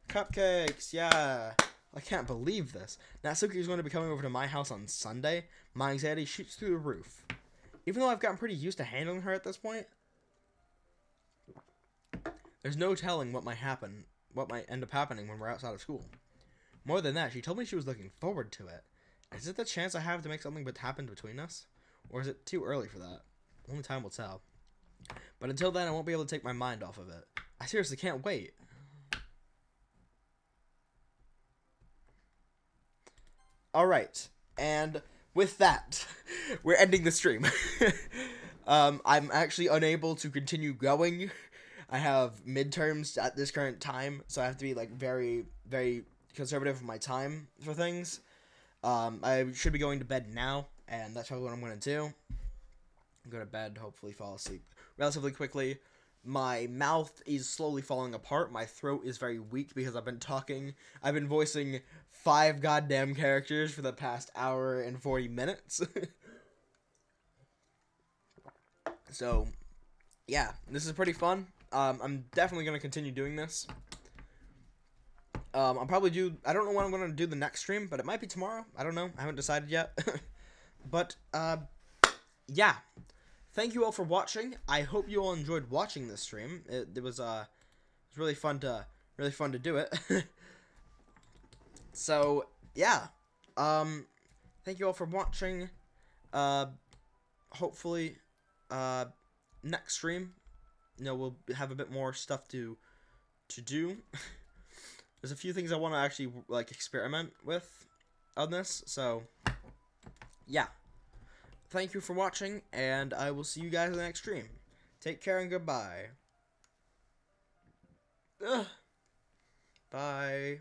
Cupcakes, yeah. I can't believe this. Natsuki is going to be coming over to my house on Sunday. My anxiety shoots through the roof. Even though I've gotten pretty used to handling her at this point, there's no telling what might end up happening when we're outside of school. More than that, she told me she was looking forward to it. Is it the chance I have to make something happen between us? Or is it too early for that? Only time will tell. But until then, I won't be able to take my mind off of it. I seriously can't wait. Alright, and with that, we're ending the stream. I'm actually unable to continue going. I have midterms at this current time, so I have to be, like, very, very conservative with my time for things. I should be going to bed now, and that's probably what I'm going to do. Go to bed, hopefully fall asleep relatively quickly. My mouth is slowly falling apart. My throat is very weak because I've been talking. I've been voicing 5 goddamn characters for the past hour and 40 minutes. So, yeah, this is pretty fun. I'm definitely going to continue doing this. I'll probably do, I don't know when I'm going to do the next stream, but it might be tomorrow. I don't know. I haven't decided yet. But, yeah. Thank you all for watching. I hope you all enjoyed watching this stream. It was really fun to do it. So, yeah. Thank you all for watching. Hopefully, next stream, we'll have a bit more stuff to do. There's a few things I want to actually, like, experiment with on this, so, yeah. Thank you for watching, and I will see you guys in the next stream. Take care and goodbye. Ugh. Bye.